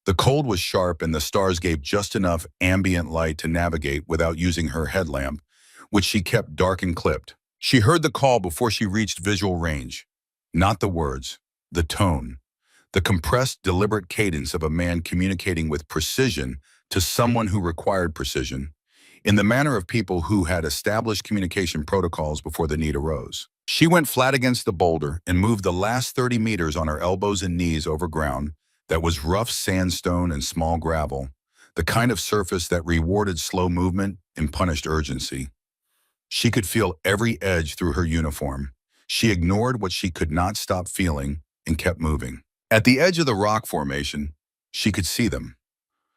The cold was sharp and the stars gave just enough ambient light to navigate without using her headlamp, which she kept dark and clipped. She heard the call before she reached visual range. Not the words, the tone, the compressed, deliberate cadence of a man communicating with precision to someone who required precision, in the manner of people who had established communication protocols before the need arose. She went flat against the boulder and moved the last 30 meters on her elbows and knees over ground that was rough sandstone and small gravel, the kind of surface that rewarded slow movement and punished urgency. She could feel every edge through her uniform. She ignored what she could not stop feeling and kept moving. At the edge of the rock formation, she could see them.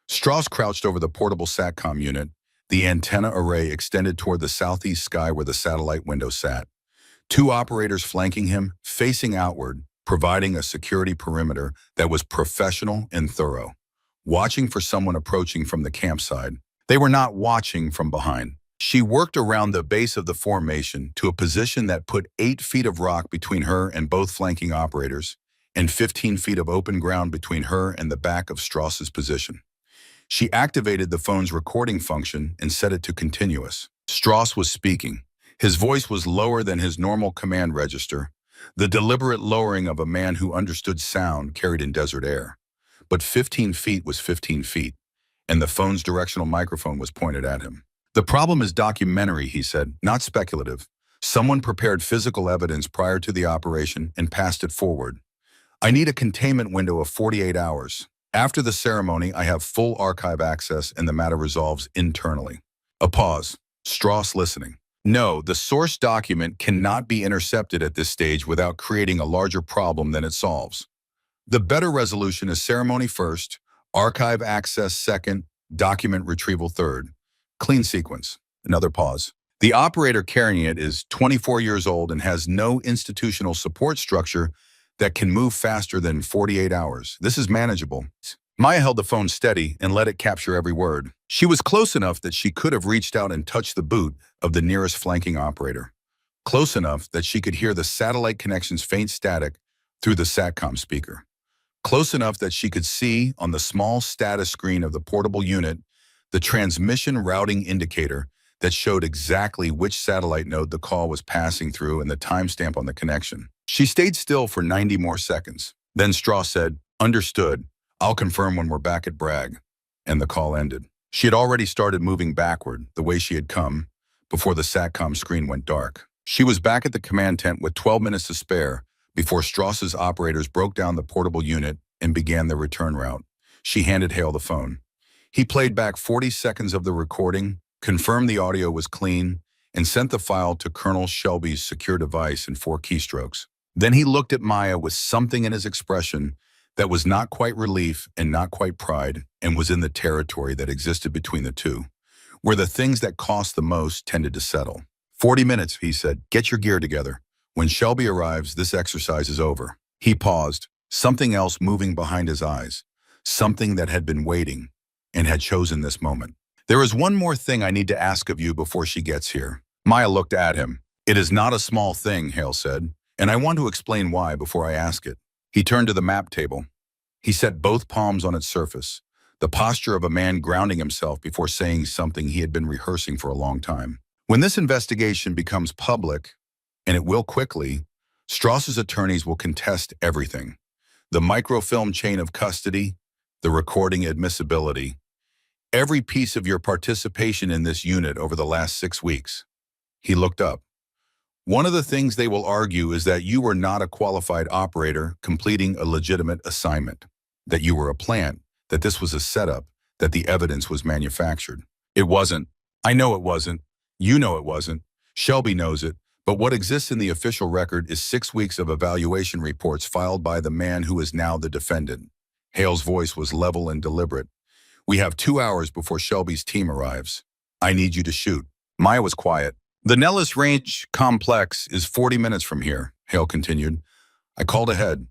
Strauss crouched over the portable SATCOM unit, the antenna array extended toward the southeast sky where the satellite window sat. 2 operators flanking him, facing outward, providing a security perimeter that was professional and thorough. Watching for someone approaching from the campsite. They were not watching from behind. She worked around the base of the formation to a position that put 8 feet of rock between her and both flanking operators, and 15 feet of open ground between her and the back of Strauss's position. She activated the phone's recording function and set it to continuous. Strauss was speaking. His voice was lower than his normal command register, the deliberate lowering of a man who understood sound carried in desert air. But 15 feet was 15 feet, and the phone's directional microphone was pointed at him. "The problem is documentary," he said, "not speculative. Someone prepared physical evidence prior to the operation and passed it forward. I need a containment window of 48 hours. After the ceremony, I have full archive access and the matter resolves internally." A pause. Strauss listening. "No, the source document cannot be intercepted at this stage without creating a larger problem than it solves. The better resolution is ceremony first, archive access second, document retrieval third. Clean sequence." Another pause. "The operator carrying it is 24 years old and has no institutional support structure that can move faster than 48 hours. This is manageable." Maya held the phone steady and let it capture every word. She was close enough that she could have reached out and touched the boot of the nearest flanking operator. Close enough that she could hear the satellite connection's faint static through the SATCOM speaker. Close enough that she could see on the small status screen of the portable unit the transmission routing indicator that showed exactly which satellite node the call was passing through and the timestamp on the connection. She stayed still for 90 more seconds. Then Strauss said, "Understood. I'll confirm when we're back at Bragg." And the call ended. She had already started moving backward, the way she had come, before the SATCOM screen went dark. She was back at the command tent with 12 minutes to spare before Strauss's operators broke down the portable unit and began the return route. She handed Hale the phone. He played back 40 seconds of the recording, confirmed the audio was clean, and sent the file to Colonel Shelby's secure device in 4 keystrokes. Then he looked at Maya with something in his expression that was not quite relief and not quite pride, and was in the territory that existed between the two, where the things that cost the most tended to settle. 40 minutes, he said. Get your gear together. When Shelby arrives, this exercise is over. He paused, something else moving behind his eyes, something that had been waiting and had chosen this moment. There is one more thing I need to ask of you before she gets here. Maya looked at him. It is not a small thing, Hale said, and I want to explain why before I ask it. He turned to the map table. He set both palms on its surface, the posture of a man grounding himself before saying something he had been rehearsing for a long time. When this investigation becomes public, and it will quickly, Strauss's attorneys will contest everything. The microfilm chain of custody, the recording admissibility, every piece of your participation in this unit over the last 6 weeks. He looked up. One of the things they will argue is that you were not a qualified operator completing a legitimate assignment, that you were a plant, that this was a setup, that the evidence was manufactured. It wasn't. I know it wasn't. You know it wasn't. Shelby knows it. But what exists in the official record is 6 weeks of evaluation reports filed by the man who is now the defendant. Hale's voice was level and deliberate. We have 2 hours before Shelby's team arrives. I need you to shoot. Maya was quiet. The Nellis Range complex is 40 minutes from here, Hale continued. I called ahead.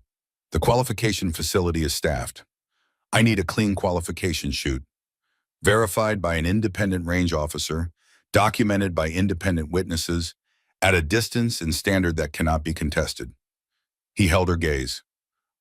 The qualification facility is staffed. I need a clean qualification shoot. Verified by an independent range officer, documented by independent witnesses, at a distance and standard that cannot be contested. He held her gaze.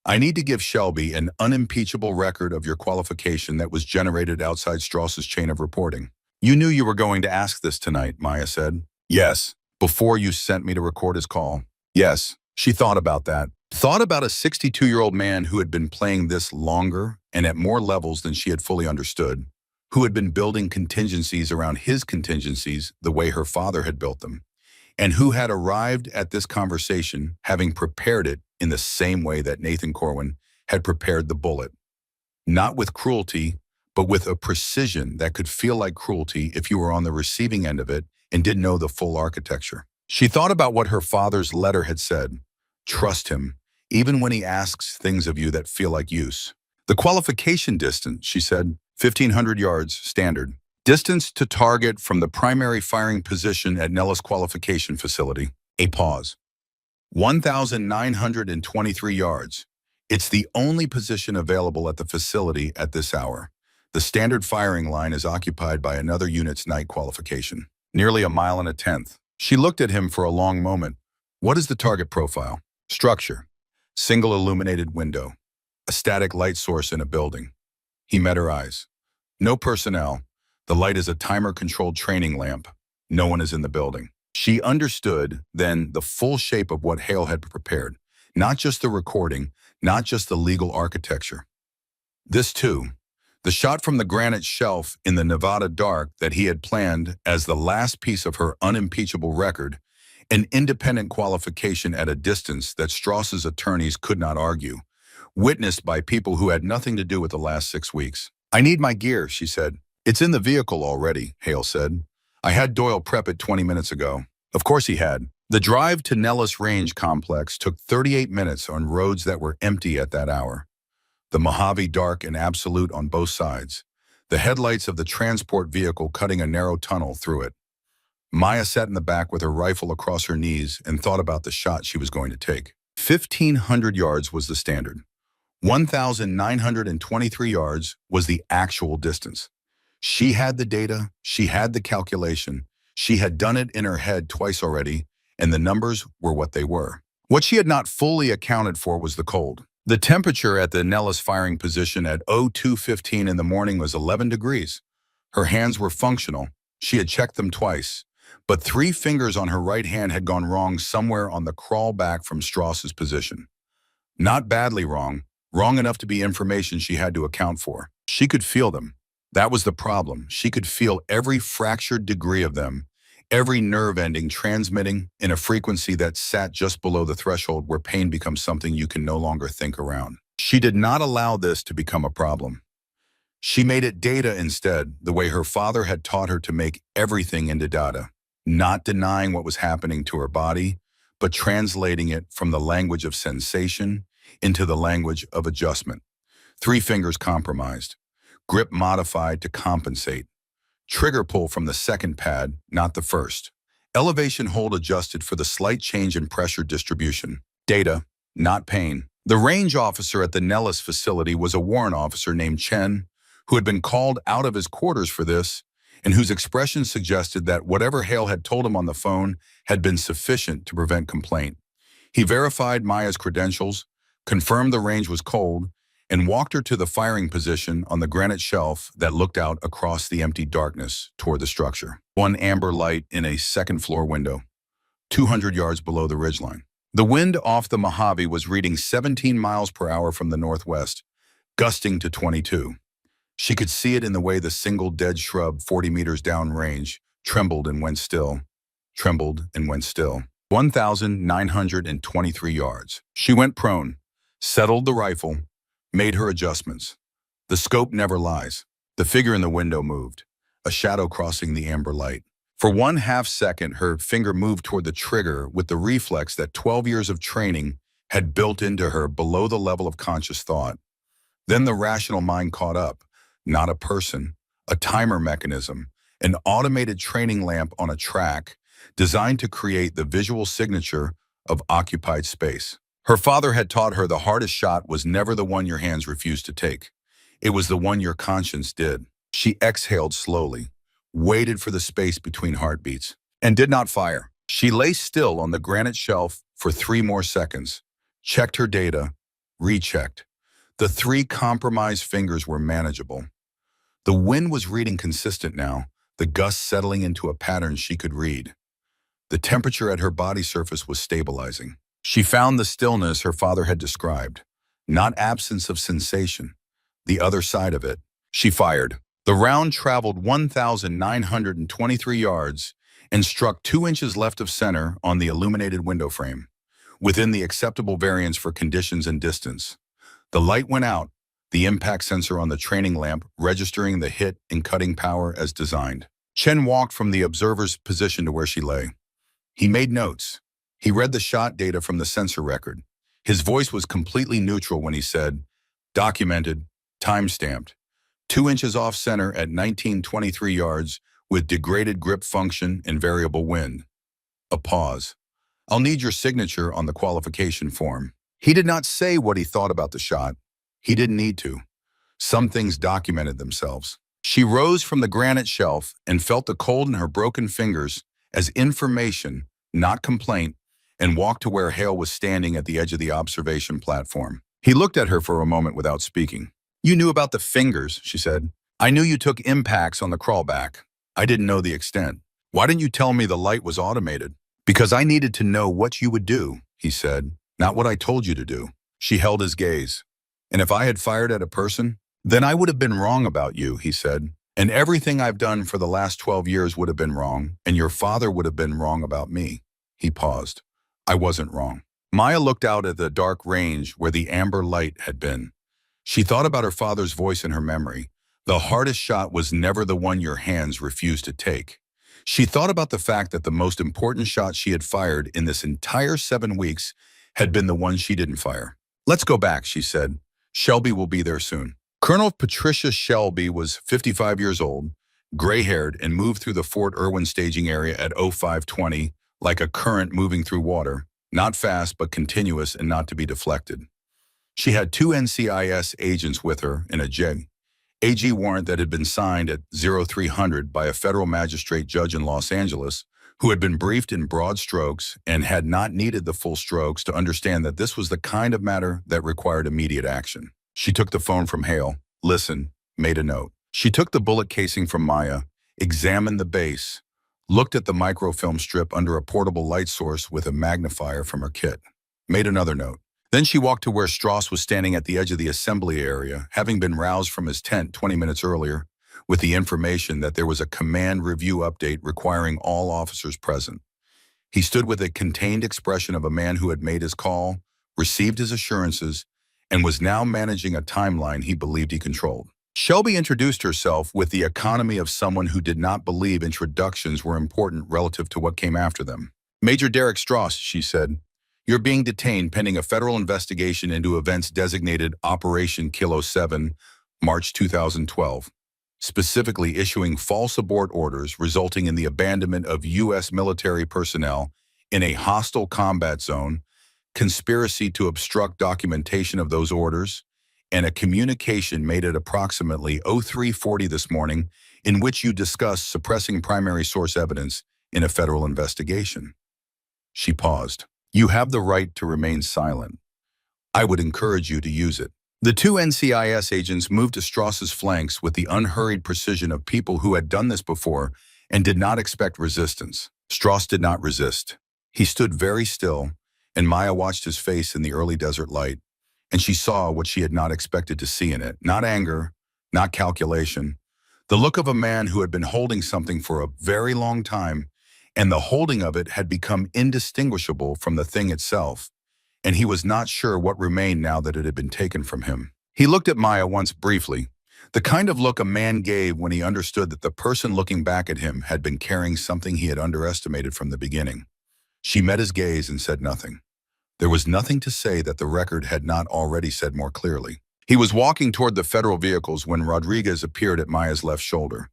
I need to give Shelby an unimpeachable record of your qualification that was generated outside Strauss's chain of reporting. You knew you were going to ask this tonight, Maya said. Yes. Before you sent me to record his call. Yes. She thought about that. Thought about a 62-year-old man who had been playing this longer and at more levels than she had fully understood, who had been building contingencies around his contingencies the way her father had built them, and who had arrived at this conversation having prepared it in the same way that Nathan Corwin had prepared the bullet. Not with cruelty, but with a precision that could feel like cruelty if you were on the receiving end of it and didn't know the full architecture. She thought about what her father's letter had said. Trust him, even when he asks things of you that feel like use. The qualification distance, she said, 1,500 yards, standard. Distance to target from the primary firing position at Nellis qualification facility. A pause. 1,923 yards. It's the only position available at the facility at this hour. The standard firing line is occupied by another unit's night qualification. Nearly 1.1 miles. She looked at him for a long moment. What is the target profile? Structure. Single illuminated window. A static light source in a building. He met her eyes. No personnel. The light is a timer-controlled training lamp. No one is in the building. She understood, then, the full shape of what Hale had prepared. Not just the recording, not just the legal architecture. This, too. The shot from the granite shelf in the Nevada dark that he had planned as the last piece of her unimpeachable record, an independent qualification at a distance that Strauss's attorneys could not argue, witnessed by people who had nothing to do with the last 6 weeks. I need my gear, she said. It's in the vehicle already, Hale said. I had Doyle prep it 20 minutes ago. Of course he had. The drive to Nellis Range Complex took 38 minutes on roads that were empty at that hour. The Mojave dark and absolute on both sides. The headlights of the transport vehicle cutting a narrow tunnel through it. Maya sat in the back with her rifle across her knees and thought about the shot she was going to take. 1,500 yards was the standard. 1,923 yards was the actual distance. She had the data, she had the calculation, she had done it in her head twice already, and the numbers were what they were. What she had not fully accounted for was the cold. The temperature at the Nellis firing position at 02:15 in the morning was 11 degrees. Her hands were functional. She had checked them twice. But 3 fingers on her right hand had gone wrong somewhere on the crawl back from Strauss's position. Not badly wrong, wrong enough to be information she had to account for. She could feel them. That was the problem. She could feel every fractured degree of them, every nerve ending transmitting in a frequency that sat just below the threshold where pain becomes something you can no longer think around. She did not allow this to become a problem. She made it data instead, the way her father had taught her to make everything into data, not denying what was happening to her body, but translating it from the language of sensation into the language of adjustment. 3 fingers compromised, grip modified to compensate, trigger pull from the second pad, not the first. Elevation hold adjusted for the slight change in pressure distribution. Data, not pain. The range officer at the Nellis facility was a warrant officer named Chen, who had been called out of his quarters for this, and whose expression suggested that whatever Hale had told him on the phone had been sufficient to prevent complaint. He verified Maya's credentials, confirmed the range was cold, and walked her to the firing position on the granite shelf that looked out across the empty darkness toward the structure. One amber light in a second-floor window, 200 yards below the ridgeline. The wind off the Mojave was reading 17 miles per hour from the northwest, gusting to 22. She could see it in the way the single dead shrub 40 meters downrange trembled and went still, trembled and went still. 1,923 yards. She went prone, settled the rifle, made her adjustments. The scope never lies. The figure in the window moved, a shadow crossing the amber light. For 1/2 second, her finger moved toward the trigger with the reflex that 12 years of training had built into her below the level of conscious thought. Then the rational mind caught up. Not a person, a timer mechanism, an automated training lamp on a track designed to create the visual signature of occupied space. Her father had taught her the hardest shot was never the one your hands refused to take. It was the one your conscience did. She exhaled slowly, waited for the space between heartbeats, and did not fire. She lay still on the granite shelf for 3 more seconds, checked her data, rechecked. The 3 compromised fingers were manageable. The wind was reading consistent now, the gusts settling into a pattern she could read. The temperature at her body surface was stabilizing. She found the stillness her father had described, not absence of sensation, the other side of it. She fired. The round traveled 1,923 yards and struck 2 inches left of center on the illuminated window frame, within the acceptable variance for conditions and distance. The light went out, the impact sensor on the training lamp registering the hit and cutting power as designed. Chen walked from the observer's position to where she lay. He made notes. He read the shot data from the sensor record. His voice was completely neutral when he said, documented, time-stamped, 2 inches off center at 1923 yards with degraded grip function and variable wind. A pause. I'll need your signature on the qualification form. He did not say what he thought about the shot. He didn't need to. Some things documented themselves. She rose from the granite shelf and felt the cold in her broken fingers as information, not complaint, and walked to where Hale was standing at the edge of the observation platform. He looked at her for a moment without speaking. You knew about the fingers, she said. I knew you took impacts on the crawlback. I didn't know the extent. Why didn't you tell me the light was automated? Because I needed to know what you would do, he said, not what I told you to do. She held his gaze. And if I had fired at a person, then I would have been wrong about you, he said. And everything I've done for the last 12 years would have been wrong, and your father would have been wrong about me. He paused. I wasn't wrong. Maya looked out at the dark range where the amber light had been. She thought about her father's voice in her memory. The hardest shot was never the one your hands refused to take. She thought about the fact that the most important shot she had fired in this entire 7 weeks had been the one she didn't fire. Let's go back, she said. Shelby will be there soon. Colonel Patricia Shelby was 55 years old, gray-haired, and moved through the Fort Irwin staging area at 0520 like a current moving through water, not fast but continuous and not to be deflected. She had 2 NCIS agents with her in a AG warrant that had been signed at 0300 by a federal magistrate judge in Los Angeles who had been briefed in broad strokes and had not needed the full strokes to understand that this was the kind of matter that required immediate action. She took the phone from Hale, listened, made a note. She took the bullet casing from Maya, examined the base, looked at the microfilm strip under a portable light source with a magnifier from her kit, made another note. Then she walked to where Strauss was standing at the edge of the assembly area, having been roused from his tent 20 minutes earlier, with the information that there was a command review update requiring all officers present. He stood with a contained expression of a man who had made his call, received his assurances, and was now managing a timeline he believed he controlled. Shelby introduced herself with the economy of someone who did not believe introductions were important relative to what came after them. "Major Derek Strauss," she said, "you're being detained pending a federal investigation into events designated Operation Kilo 7, March 2012, specifically issuing false abort orders resulting in the abandonment of U.S. military personnel in a hostile combat zone, conspiracy to obstruct documentation of those orders, and a communication made at approximately 0340 this morning in which you discussed suppressing primary source evidence in a federal investigation." She paused. "You have the right to remain silent. I would encourage you to use it." The two NCIS agents moved to Strauss's flanks with the unhurried precision of people who had done this before and did not expect resistance. Strauss did not resist. He stood very still, and Maya watched his face in the early desert light, and she saw what she had not expected to see in it. Not anger, not calculation. The look of a man who had been holding something for a very long time, and the holding of it had become indistinguishable from the thing itself, and he was not sure what remained now that it had been taken from him. He looked at Maya once briefly, the kind of look a man gave when he understood that the person looking back at him had been carrying something he had underestimated from the beginning. She met his gaze and said nothing. There was nothing to say that the record had not already said more clearly. He was walking toward the federal vehicles when Rodriguez appeared at Maya's left shoulder.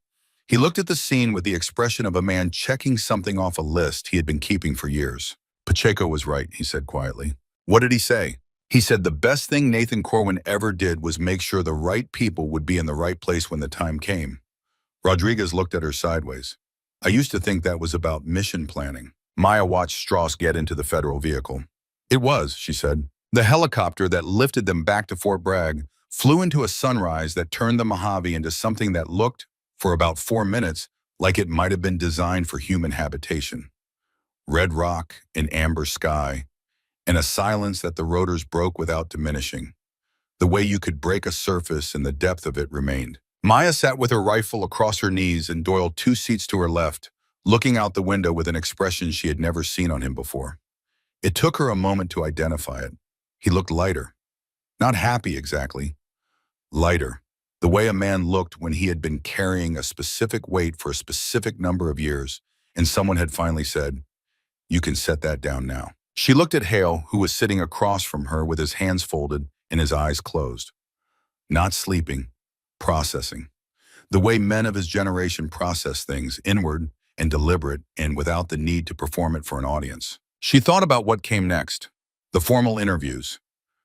He looked at the scene with the expression of a man checking something off a list he had been keeping for years. "Pacheco was right," he said quietly. "What did he say?" "He said the best thing Nathan Corwin ever did was make sure the right people would be in the right place when the time came." Rodriguez looked at her sideways. "I used to think that was about mission planning." Maya watched Strauss get into the federal vehicle. "It was," she said. The helicopter that lifted them back to Fort Bragg flew into a sunrise that turned the Mojave into something that looked, for about 4 minutes, like it might have been designed for human habitation. Red rock, an amber sky, and a silence that the rotors broke without diminishing. The way you could break a surface and the depth of it remained. Maya sat with her rifle across her knees and Doyle 2 seats to her left, looking out the window with an expression she had never seen on him before. It took her a moment to identify it. He looked lighter. Not happy exactly. Lighter. The way a man looked when he had been carrying a specific weight for a specific number of years, and someone had finally said, "You can set that down now." She looked at Hale, who was sitting across from her with his hands folded and his eyes closed. Not sleeping, processing. The way men of his generation process things, inward and deliberate and without the need to perform it for an audience. She thought about what came next. The formal interviews,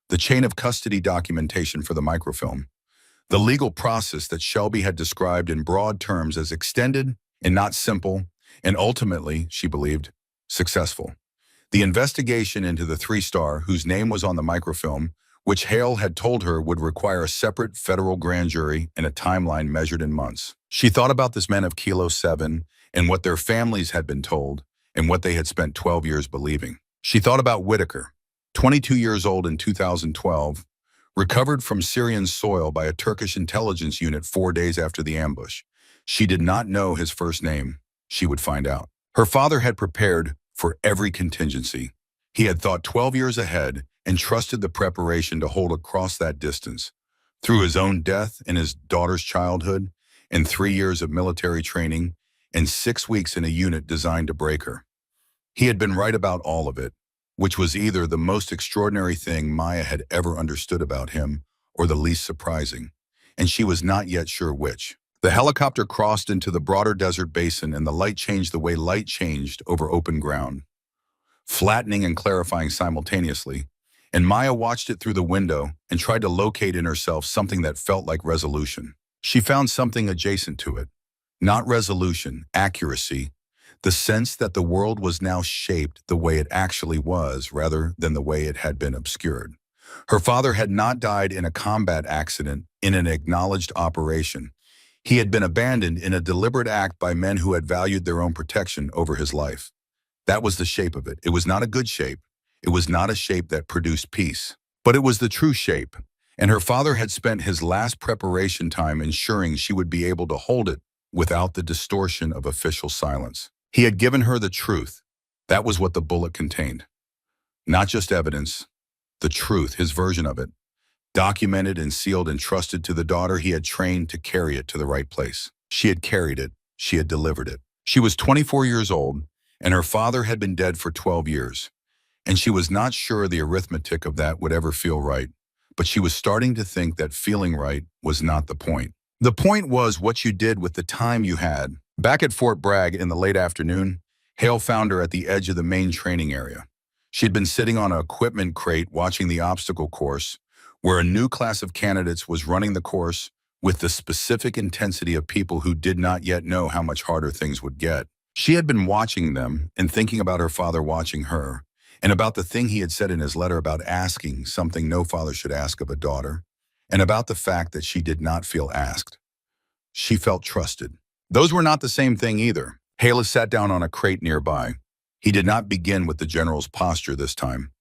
the chain of custody documentation for the microfilm, the legal process that Shelby had described in broad terms as extended and not simple, and ultimately, she believed, successful. The investigation into the 3-star whose name was on the microfilm, which Hale had told her would require a separate federal grand jury and a timeline measured in months. She thought about this men of Kilo 7 and what their families had been told and what they had spent 12 years believing. She thought about Whitaker, 22 years old in 2012, recovered from Syrian soil by a Turkish intelligence unit 4 days after the ambush. She did not know his first name. She would find out. Her father had prepared for every contingency. He had thought 12 years ahead and trusted the preparation to hold across that distance. Through his own death and his daughter's childhood, and 3 years of military training, and 6 weeks in a unit designed to break her. He had been right about all of it, which was either the most extraordinary thing Maya had ever understood about him or the least surprising, and she was not yet sure which. The helicopter crossed into the broader desert basin and the light changed the way light changed over open ground, flattening and clarifying simultaneously, and Maya watched it through the window and tried to locate in herself something that felt like resolution. She found something adjacent to it. Not resolution, accuracy, the sense that the world was now shaped the way it actually was rather than the way it had been obscured. Her father had not died in a combat accident in an acknowledged operation. He had been abandoned in a deliberate act by men who had valued their own protection over his life. That was the shape of it. It was not a good shape. It was not a shape that produced peace. But it was the true shape, and her father had spent his last preparation time ensuring she would be able to hold it without the distortion of official silence. He had given her the truth. That was what the bullet contained. Not just evidence, the truth, his version of it, documented and sealed and trusted to the daughter he had trained to carry it to the right place. She had carried it. She had delivered it. She was 24 years old, and her father had been dead for 12 years. And she was not sure the arithmetic of that would ever feel right, but she was starting to think that feeling right was not the point. The point was what you did with the time you had. Back at Fort Bragg in the late afternoon, Hale found her at the edge of the main training area. She had been sitting on an equipment crate watching the obstacle course, where a new class of candidates was running the course with the specific intensity of people who did not yet know how much harder things would get. She had been watching them and thinking about her father watching her, and about the thing he had said in his letter about asking something no father should ask of a daughter, and about the fact that she did not feel asked. She felt trusted. Those were not the same thing either. Hale sat down on a crate nearby. He did not begin with the general's posture this time.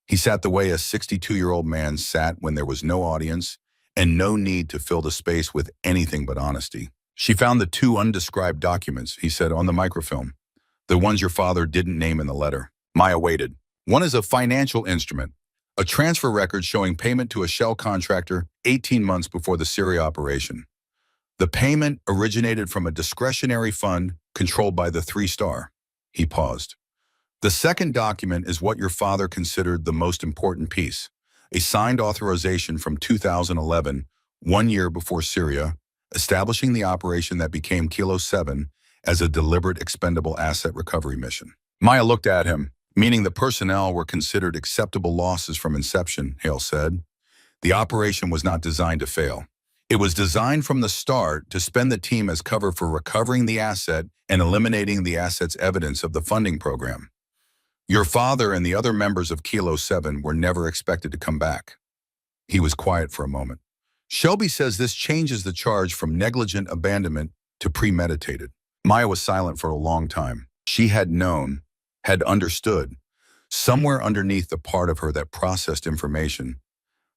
He sat the way a 62-year-old man sat when there was no audience and no need to fill the space with anything but honesty. She found the two undescribed documents, he said, on the microfilm. The ones your father didn't name in the letter. Maya waited. One is a financial instrument, a transfer record showing payment to a shell contractor 18 months before the Syria operation. The payment originated from a discretionary fund controlled by the 3-star. He paused. The second document is what your father considered the most important piece, a signed authorization from 2011, 1 year before Syria, establishing the operation that became Kilo 7 as a deliberate expendable asset recovery mission. Maya looked at him, meaning the personnel were considered acceptable losses from inception, Hale said. The operation was not designed to fail. It was designed from the start to spend the team as cover for recovering the asset and eliminating the asset's evidence of the funding program. Your father and the other members of Kilo 7 were never expected to come back. He was quiet for a moment. Shelby says this changes the charge from negligent abandonment to premeditated. Maya was silent for a long time. She had known, had understood, somewhere underneath the part of her that processed information,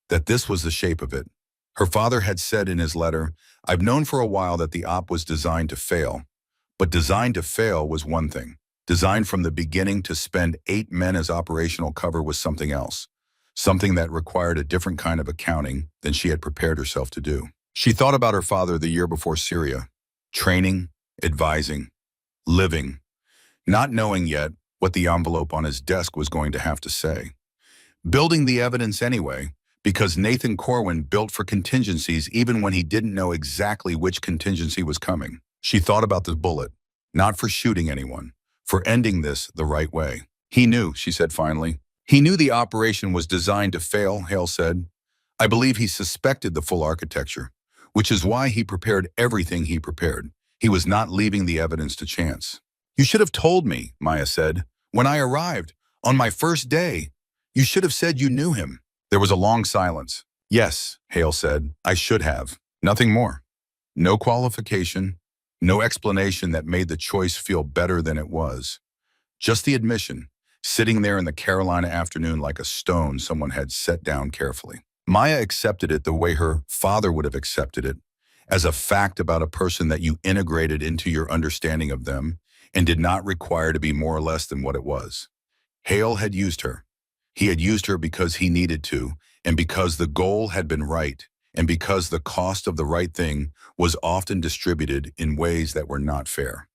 that this was the shape of it. Her father had said in his letter, "I've known for a while that the op was designed to fail." But designed to fail was one thing. Designed from the beginning to spend 8 men as operational cover was something else. Something that required a different kind of accounting than she had prepared herself to do. She thought about her father the year before Syria, training, advising, living, not knowing yet what the envelope on his desk was going to have to say. Building the evidence anyway, because Nathan Corwin built for contingencies even when he didn't know exactly which contingency was coming. She thought about the bullet, not for shooting anyone, for ending this the right way. He knew, she said finally. He knew the operation was designed to fail, Hale said. I believe he suspected the full architecture, which is why he prepared everything he prepared. He was not leaving the evidence to chance. You should have told me, Maya said. When I arrived, on my first day, you should have said you knew him. There was a long silence. Yes, Hale said, I should have. Nothing more. No qualification, no explanation that made the choice feel better than it was. Just the admission, sitting there in the Carolina afternoon like a stone someone had set down carefully. Maya accepted it the way her father would have accepted it, as a fact about a person that you integrated into your understanding of them and did not require to be more or less than what it was. Hale had used her. He had used her because he needed to, and because the goal had been right, and because the cost of the right thing was often distributed in ways that were not fair.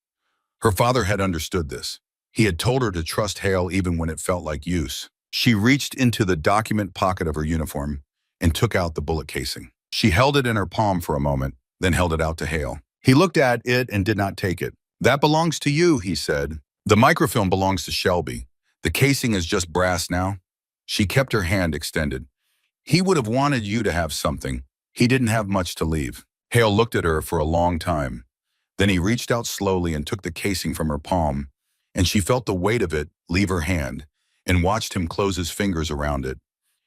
Her father had understood this. He had told her to trust Hale even when it felt like use. She reached into the document pocket of her uniform and took out the bullet casing. She held it in her palm for a moment, then held it out to Hale. He looked at it and did not take it. That belongs to you, he said. The microfilm belongs to Shelby. The casing is just brass now. She kept her hand extended. He would have wanted you to have something. He didn't have much to leave. Hale looked at her for a long time. Then he reached out slowly and took the casing from her palm, and she felt the weight of it leave her hand and watched him close his fingers around it.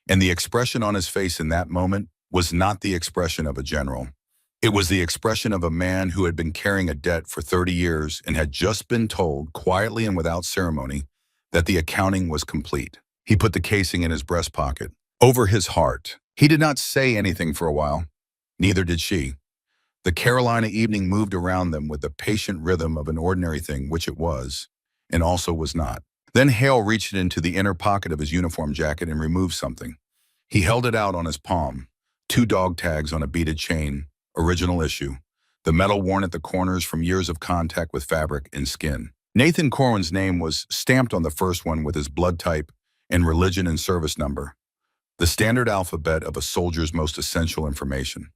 And the expression on his face in that moment was not the expression of a general. It was the expression of a man who had been carrying a debt for 30 years and had just been told, quietly and without ceremony, that the accounting was complete. He put the casing in his breast pocket, over his heart. He did not say anything for a while. Neither did she. The Carolina evening moved around them with the patient rhythm of an ordinary thing, which it was, and also was not. Then Hale reached into the inner pocket of his uniform jacket and removed something. He held it out on his palm, 2 dog tags on a beaded chain, original issue, the metal worn at the corners from years of contact with fabric and skin. Nathan Corwin's name was stamped on the first one with his blood type and religion and service number, the standard alphabet of a soldier's most essential information.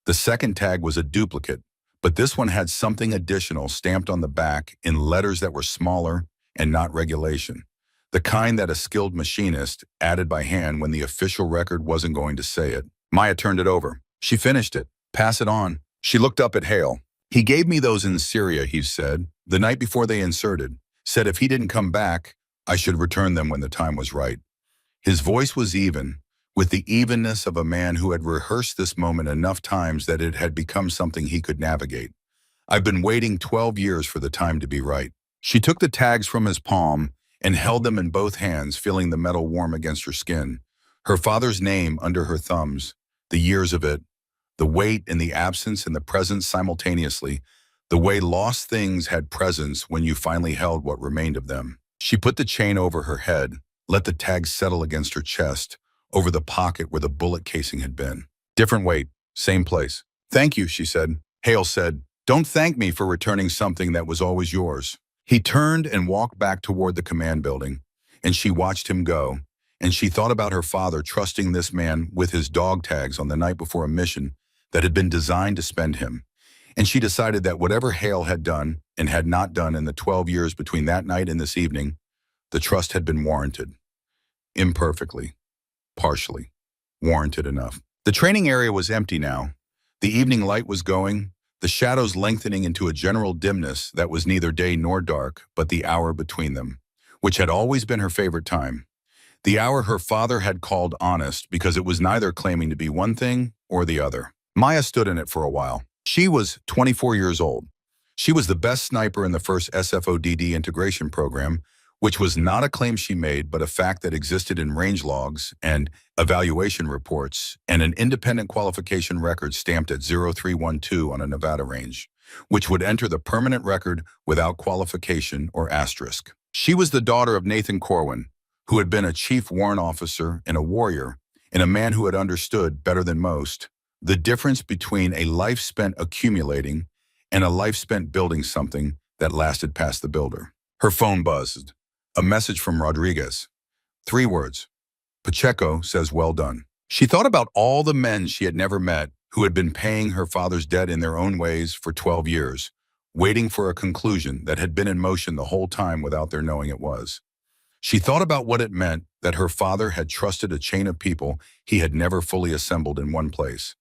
The second tag was a duplicate, but this one had something additional stamped on the back in letters that were smaller and not regulation, the kind that a skilled machinist added by hand when the official record wasn't going to say it. Maya turned it over. She finished it. Pass it on. She looked up at Hale. He gave me those in Syria, he said, the night before they inserted. Said if he didn't come back, I should return them when the time was right. His voice was even, with the evenness of a man who had rehearsed this moment enough times that it had become something he could navigate. I've been waiting 12 years for the time to be right. She took the tags from his palm and held them in both hands, feeling the metal warm against her skin. Her father's name under her thumbs, the years of it, the weight and the absence and the presence simultaneously, the way lost things had presence when you finally held what remained of them. She put the chain over her head, let the tags settle against her chest, over the pocket where the bullet casing had been. Different weight, same place. Thank you, she said. Hale said, don't thank me for returning something that was always yours. He turned and walked back toward the command building, and she watched him go, and she thought about her father trusting this man with his dog tags on the night before a mission that had been designed to spend him. And she decided that whatever Hale had done and had not done in the 12 years between that night and this evening, the trust had been warranted. Imperfectly. Partially. Warranted enough. The training area was empty now. The evening light was going, the shadows lengthening into a general dimness that was neither day nor dark, but the hour between them, which had always been her favorite time. The hour her father had called honest because it was neither claiming to be one thing or the other. Maya stood in it for a while. She was 24 years old. She was the best sniper in the first SFODD integration program, which was not a claim she made, but a fact that existed in range logs and evaluation reports and an independent qualification record stamped at 0312 on a Nevada range, which would enter the permanent record without qualification or asterisk. She was the daughter of Nathan Corwin, who had been a chief warrant officer and a warrior, and a man who had understood, better than most, the difference between a life spent accumulating and a life spent building something that lasted past the builder. Her phone buzzed. A message from Rodriguez. 3 words. Pacheco says, well done. She thought about all the men she had never met who had been paying her father's debt in their own ways for 12 years, waiting for a conclusion that had been in motion the whole time without their knowing it was. She thought about what it meant that her father had trusted a chain of people he had never fully assembled in one place,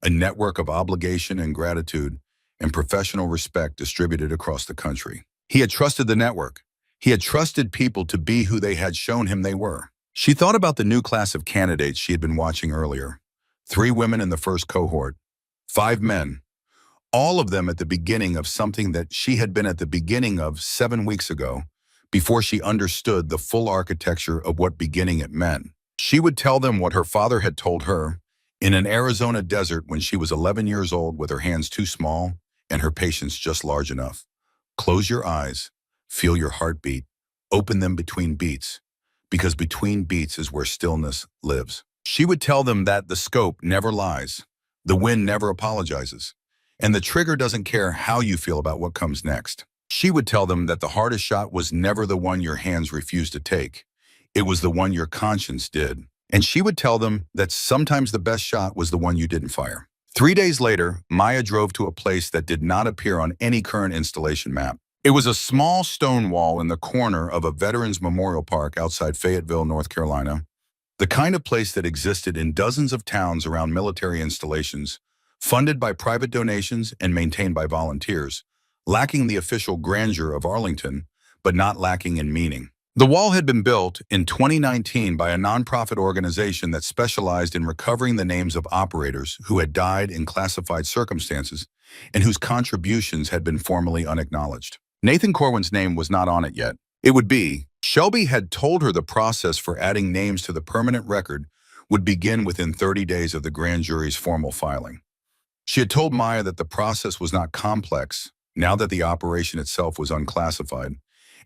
a network of obligation and gratitude and professional respect distributed across the country. He had trusted the network. He had trusted people to be who they had shown him they were. She thought about the new class of candidates she had been watching earlier. 3 women in the first cohort, 5 men, all of them at the beginning of something that she had been at the beginning of 7 weeks ago, before she understood the full architecture of what beginning it meant. She would tell them what her father had told her in an Arizona desert when she was 11 years old with her hands too small and her patience just large enough. Close your eyes. Feel your heartbeat. Open them between beats, because between beats is where stillness lives. She would tell them that the scope never lies, the wind never apologizes, and the trigger doesn't care how you feel about what comes next. She would tell them that the hardest shot was never the one your hands refused to take. It was the one your conscience did. And she would tell them that sometimes the best shot was the one you didn't fire. 3 days later, Maya drove to a place that did not appear on any current installation map. It was a small stone wall in the corner of a Veterans Memorial Park outside Fayetteville, North Carolina, the kind of place that existed in dozens of towns around military installations, funded by private donations and maintained by volunteers, lacking the official grandeur of Arlington, but not lacking in meaning. The wall had been built in 2019 by a nonprofit organization that specialized in recovering the names of operators who had died in classified circumstances and whose contributions had been formally unacknowledged. Nathan Corwin's name was not on it yet. It would be. Shelby had told her the process for adding names to the permanent record would begin within 30 days of the grand jury's formal filing. She had told Maya that the process was not complex, now that the operation itself was unclassified,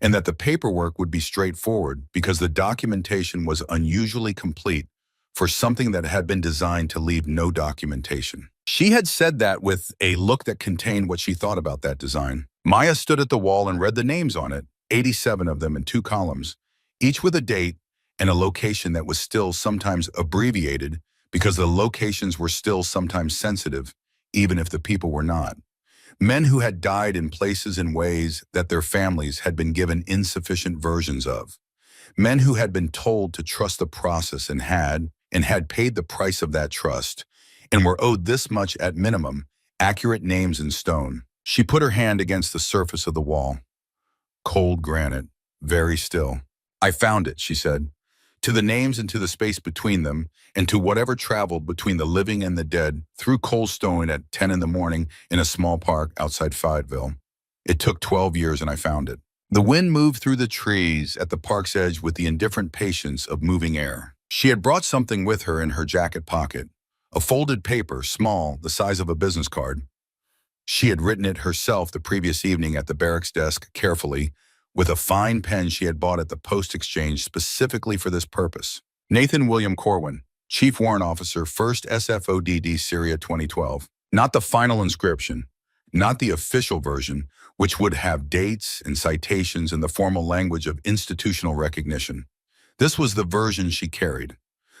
and that the paperwork would be straightforward because the documentation was unusually complete for something that had been designed to leave no documentation. She had said that with a look that contained what she thought about that design. Maya stood at the wall and read the names on it, 87 of them in 2 columns, each with a date and a location that was still sometimes abbreviated because the locations were still sometimes sensitive, even if the people were not. Men who had died in places and ways that their families had been given insufficient versions of. Men who had been told to trust the process and had paid the price of that trust and were owed this much at minimum, accurate names in stone. She put her hand against the surface of the wall. Cold granite, very still. I found it, she said. To the names and to the space between them, and to whatever traveled between the living and the dead through cold stone at 10 in the morning in a small park outside Fayetteville. It took 12 years and I found it. The wind moved through the trees at the park's edge with the indifferent patience of moving air. She had brought something with her in her jacket pocket, a folded paper, small, the size of a business card. She had written it herself the previous evening at the barracks desk carefully, with a fine pen she had bought at the post exchange specifically for this purpose. Nathan William Corwin, Chief Warrant Officer, 1st SFODD, Syria 2012. Not the final inscription, not the official version, which would have dates and citations in the formal language of institutional recognition. This was the version she carried,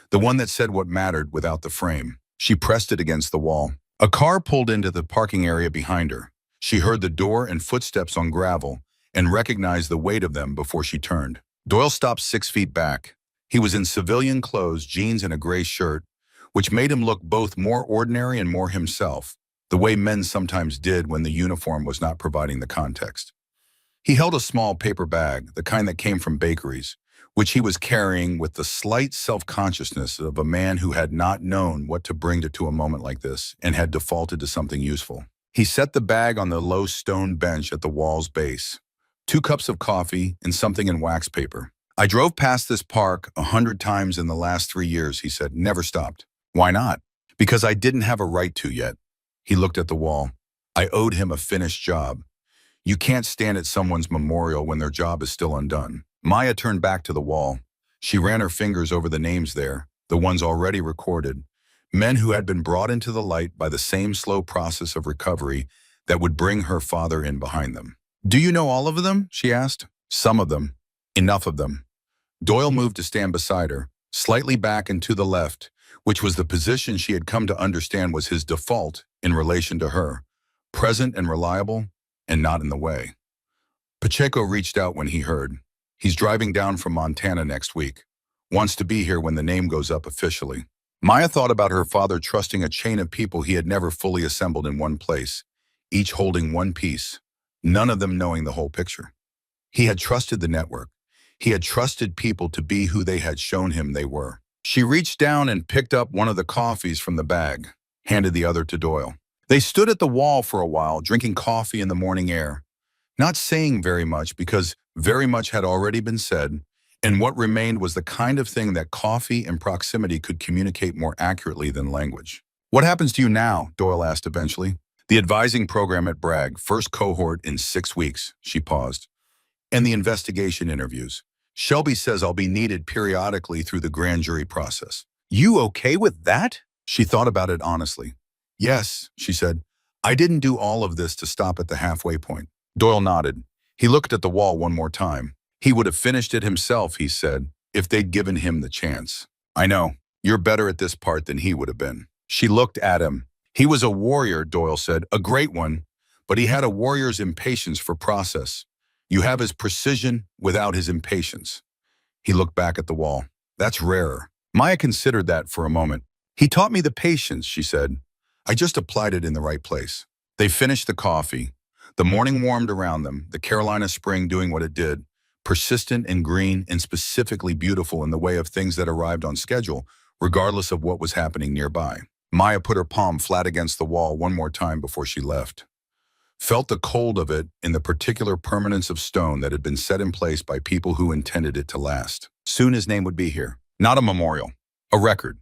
the one that said what mattered without the frame. She pressed it against the wall. A car pulled into the parking area behind her. She heard the door and footsteps on gravel and recognized the weight of them before she turned. Doyle stopped 6 feet back. He was in civilian clothes, jeans and a gray shirt, which made him look both more ordinary and more himself, the way men sometimes did when the uniform was not providing the context. He held a small paper bag, the kind that came from bakeries, which he was carrying with the slight self-consciousness of a man who had not known what to bring to a moment like this and had defaulted to something useful. He set the bag on the low stone bench at the wall's base. 2 cups of coffee and something in wax paper. I drove past this park 100 times in the last 3 years, he said, never stopped. Why not? Because I didn't have a right to yet. He looked at the wall. I owed him a finished job. You can't stand at someone's memorial when their job is still undone. Maya turned back to the wall. She ran her fingers over the names there, the ones already recorded, men who had been brought into the light by the same slow process of recovery that would bring her father in behind them. Do you know all of them? She asked. Some of them. Enough of them. Doyle moved to stand beside her, slightly back and to the left, which was the position she had come to understand was his default in relation to her, present and reliable, and not in the way. Pacheco reached out when he heard. He's driving down from Montana next week. Wants to be here when the name goes up officially. Maya thought about her father trusting a chain of people he had never fully assembled in one place, each holding one piece, none of them knowing the whole picture. He had trusted the network. He had trusted people to be who they had shown him they were. She reached down and picked up one of the coffees from the bag, handed the other to Doyle. They stood at the wall for a while, drinking coffee in the morning air, not saying very much because very much had already been said, and what remained was the kind of thing that coffee and proximity could communicate more accurately than language. What happens to you now? Doyle asked eventually. The advising program at Bragg, first cohort in 6 weeks, she paused. And the investigation interviews. Shelby says I'll be needed periodically through the grand jury process. You okay with that? She thought about it honestly. Yes, she said. I didn't do all of this to stop at the halfway point. Doyle nodded. He looked at the wall one more time. He would have finished it himself, he said, if they'd given him the chance. I know. You're better at this part than he would have been. She looked at him. He was a warrior, Doyle said, a great one, but he had a warrior's impatience for process. You have his precision without his impatience. He looked back at the wall. That's rarer. Maya considered that for a moment. He taught me the patience, she said. I just applied it in the right place. They finished the coffee. The morning warmed around them, the Carolina spring doing what it did, persistent and green, and specifically beautiful in the way of things that arrived on schedule, regardless of what was happening nearby. Maya put her palm flat against the wall one more time before she left. Felt the cold of it in the particular permanence of stone that had been set in place by people who intended it to last. Soon his name would be here. Not a memorial, a record.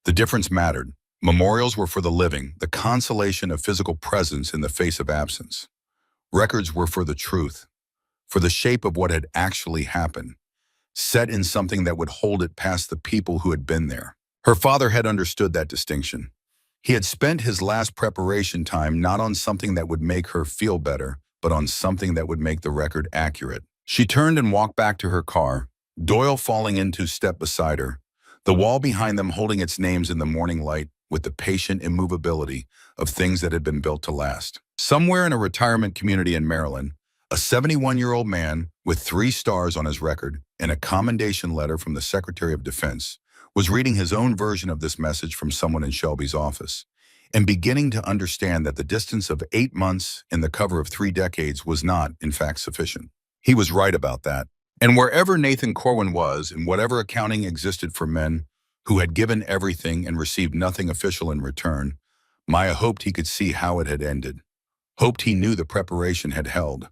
The difference mattered. Memorials were for the living, the consolation of physical presence in the face of absence. Records were for the truth, for the shape of what had actually happened, set in something that would hold it past the people who had been there. Her father had understood that distinction. He had spent his last preparation time not on something that would make her feel better, but on something that would make the record accurate. She turned and walked back to her car, Doyle falling into step beside her, the wall behind them holding its names in the morning light with the patient immovability of things that had been built to last. Somewhere in a retirement community in Maryland, a 71-year-old man with 3 stars on his record and a commendation letter from the Secretary of Defense was reading his own version of this message from someone in Shelby's office and beginning to understand that the distance of 8 months and the cover of 3 decades was not, in fact, sufficient. He was right about that. And wherever Nathan Corwin was, and whatever accounting existed for men who had given everything and received nothing official in return, Maya hoped he could see how it had ended, hoped he knew the preparation had held,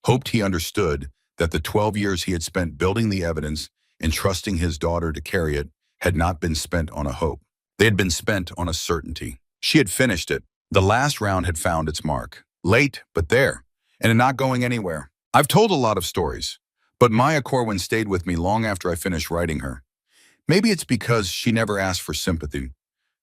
hoped he understood that the 12 years he had spent building the evidence and trusting his daughter to carry it had not been spent on a hope. They had been spent on a certainty. She had finished it. The last round had found its mark. Late, but there, and not going anywhere. I've told a lot of stories, but Maya Corwin stayed with me long after I finished writing her. Maybe it's because she never asked for sympathy,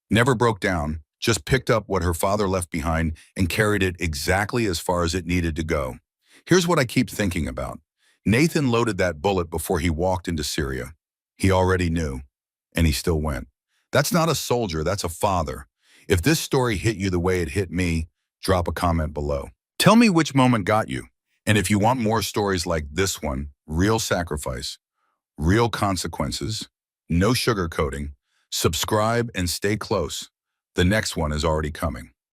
never broke down, just picked up what her father left behind and carried it exactly as far as it needed to go. Here's what I keep thinking about. Nathan loaded that bullet before he walked into Syria. He already knew, and he still went. That's not a soldier, that's a father. If this story hit you the way it hit me, drop a comment below. Tell me which moment got you. And if you want more stories like this one, real sacrifice, real consequences, no sugarcoating, subscribe and stay close. The next one is already coming.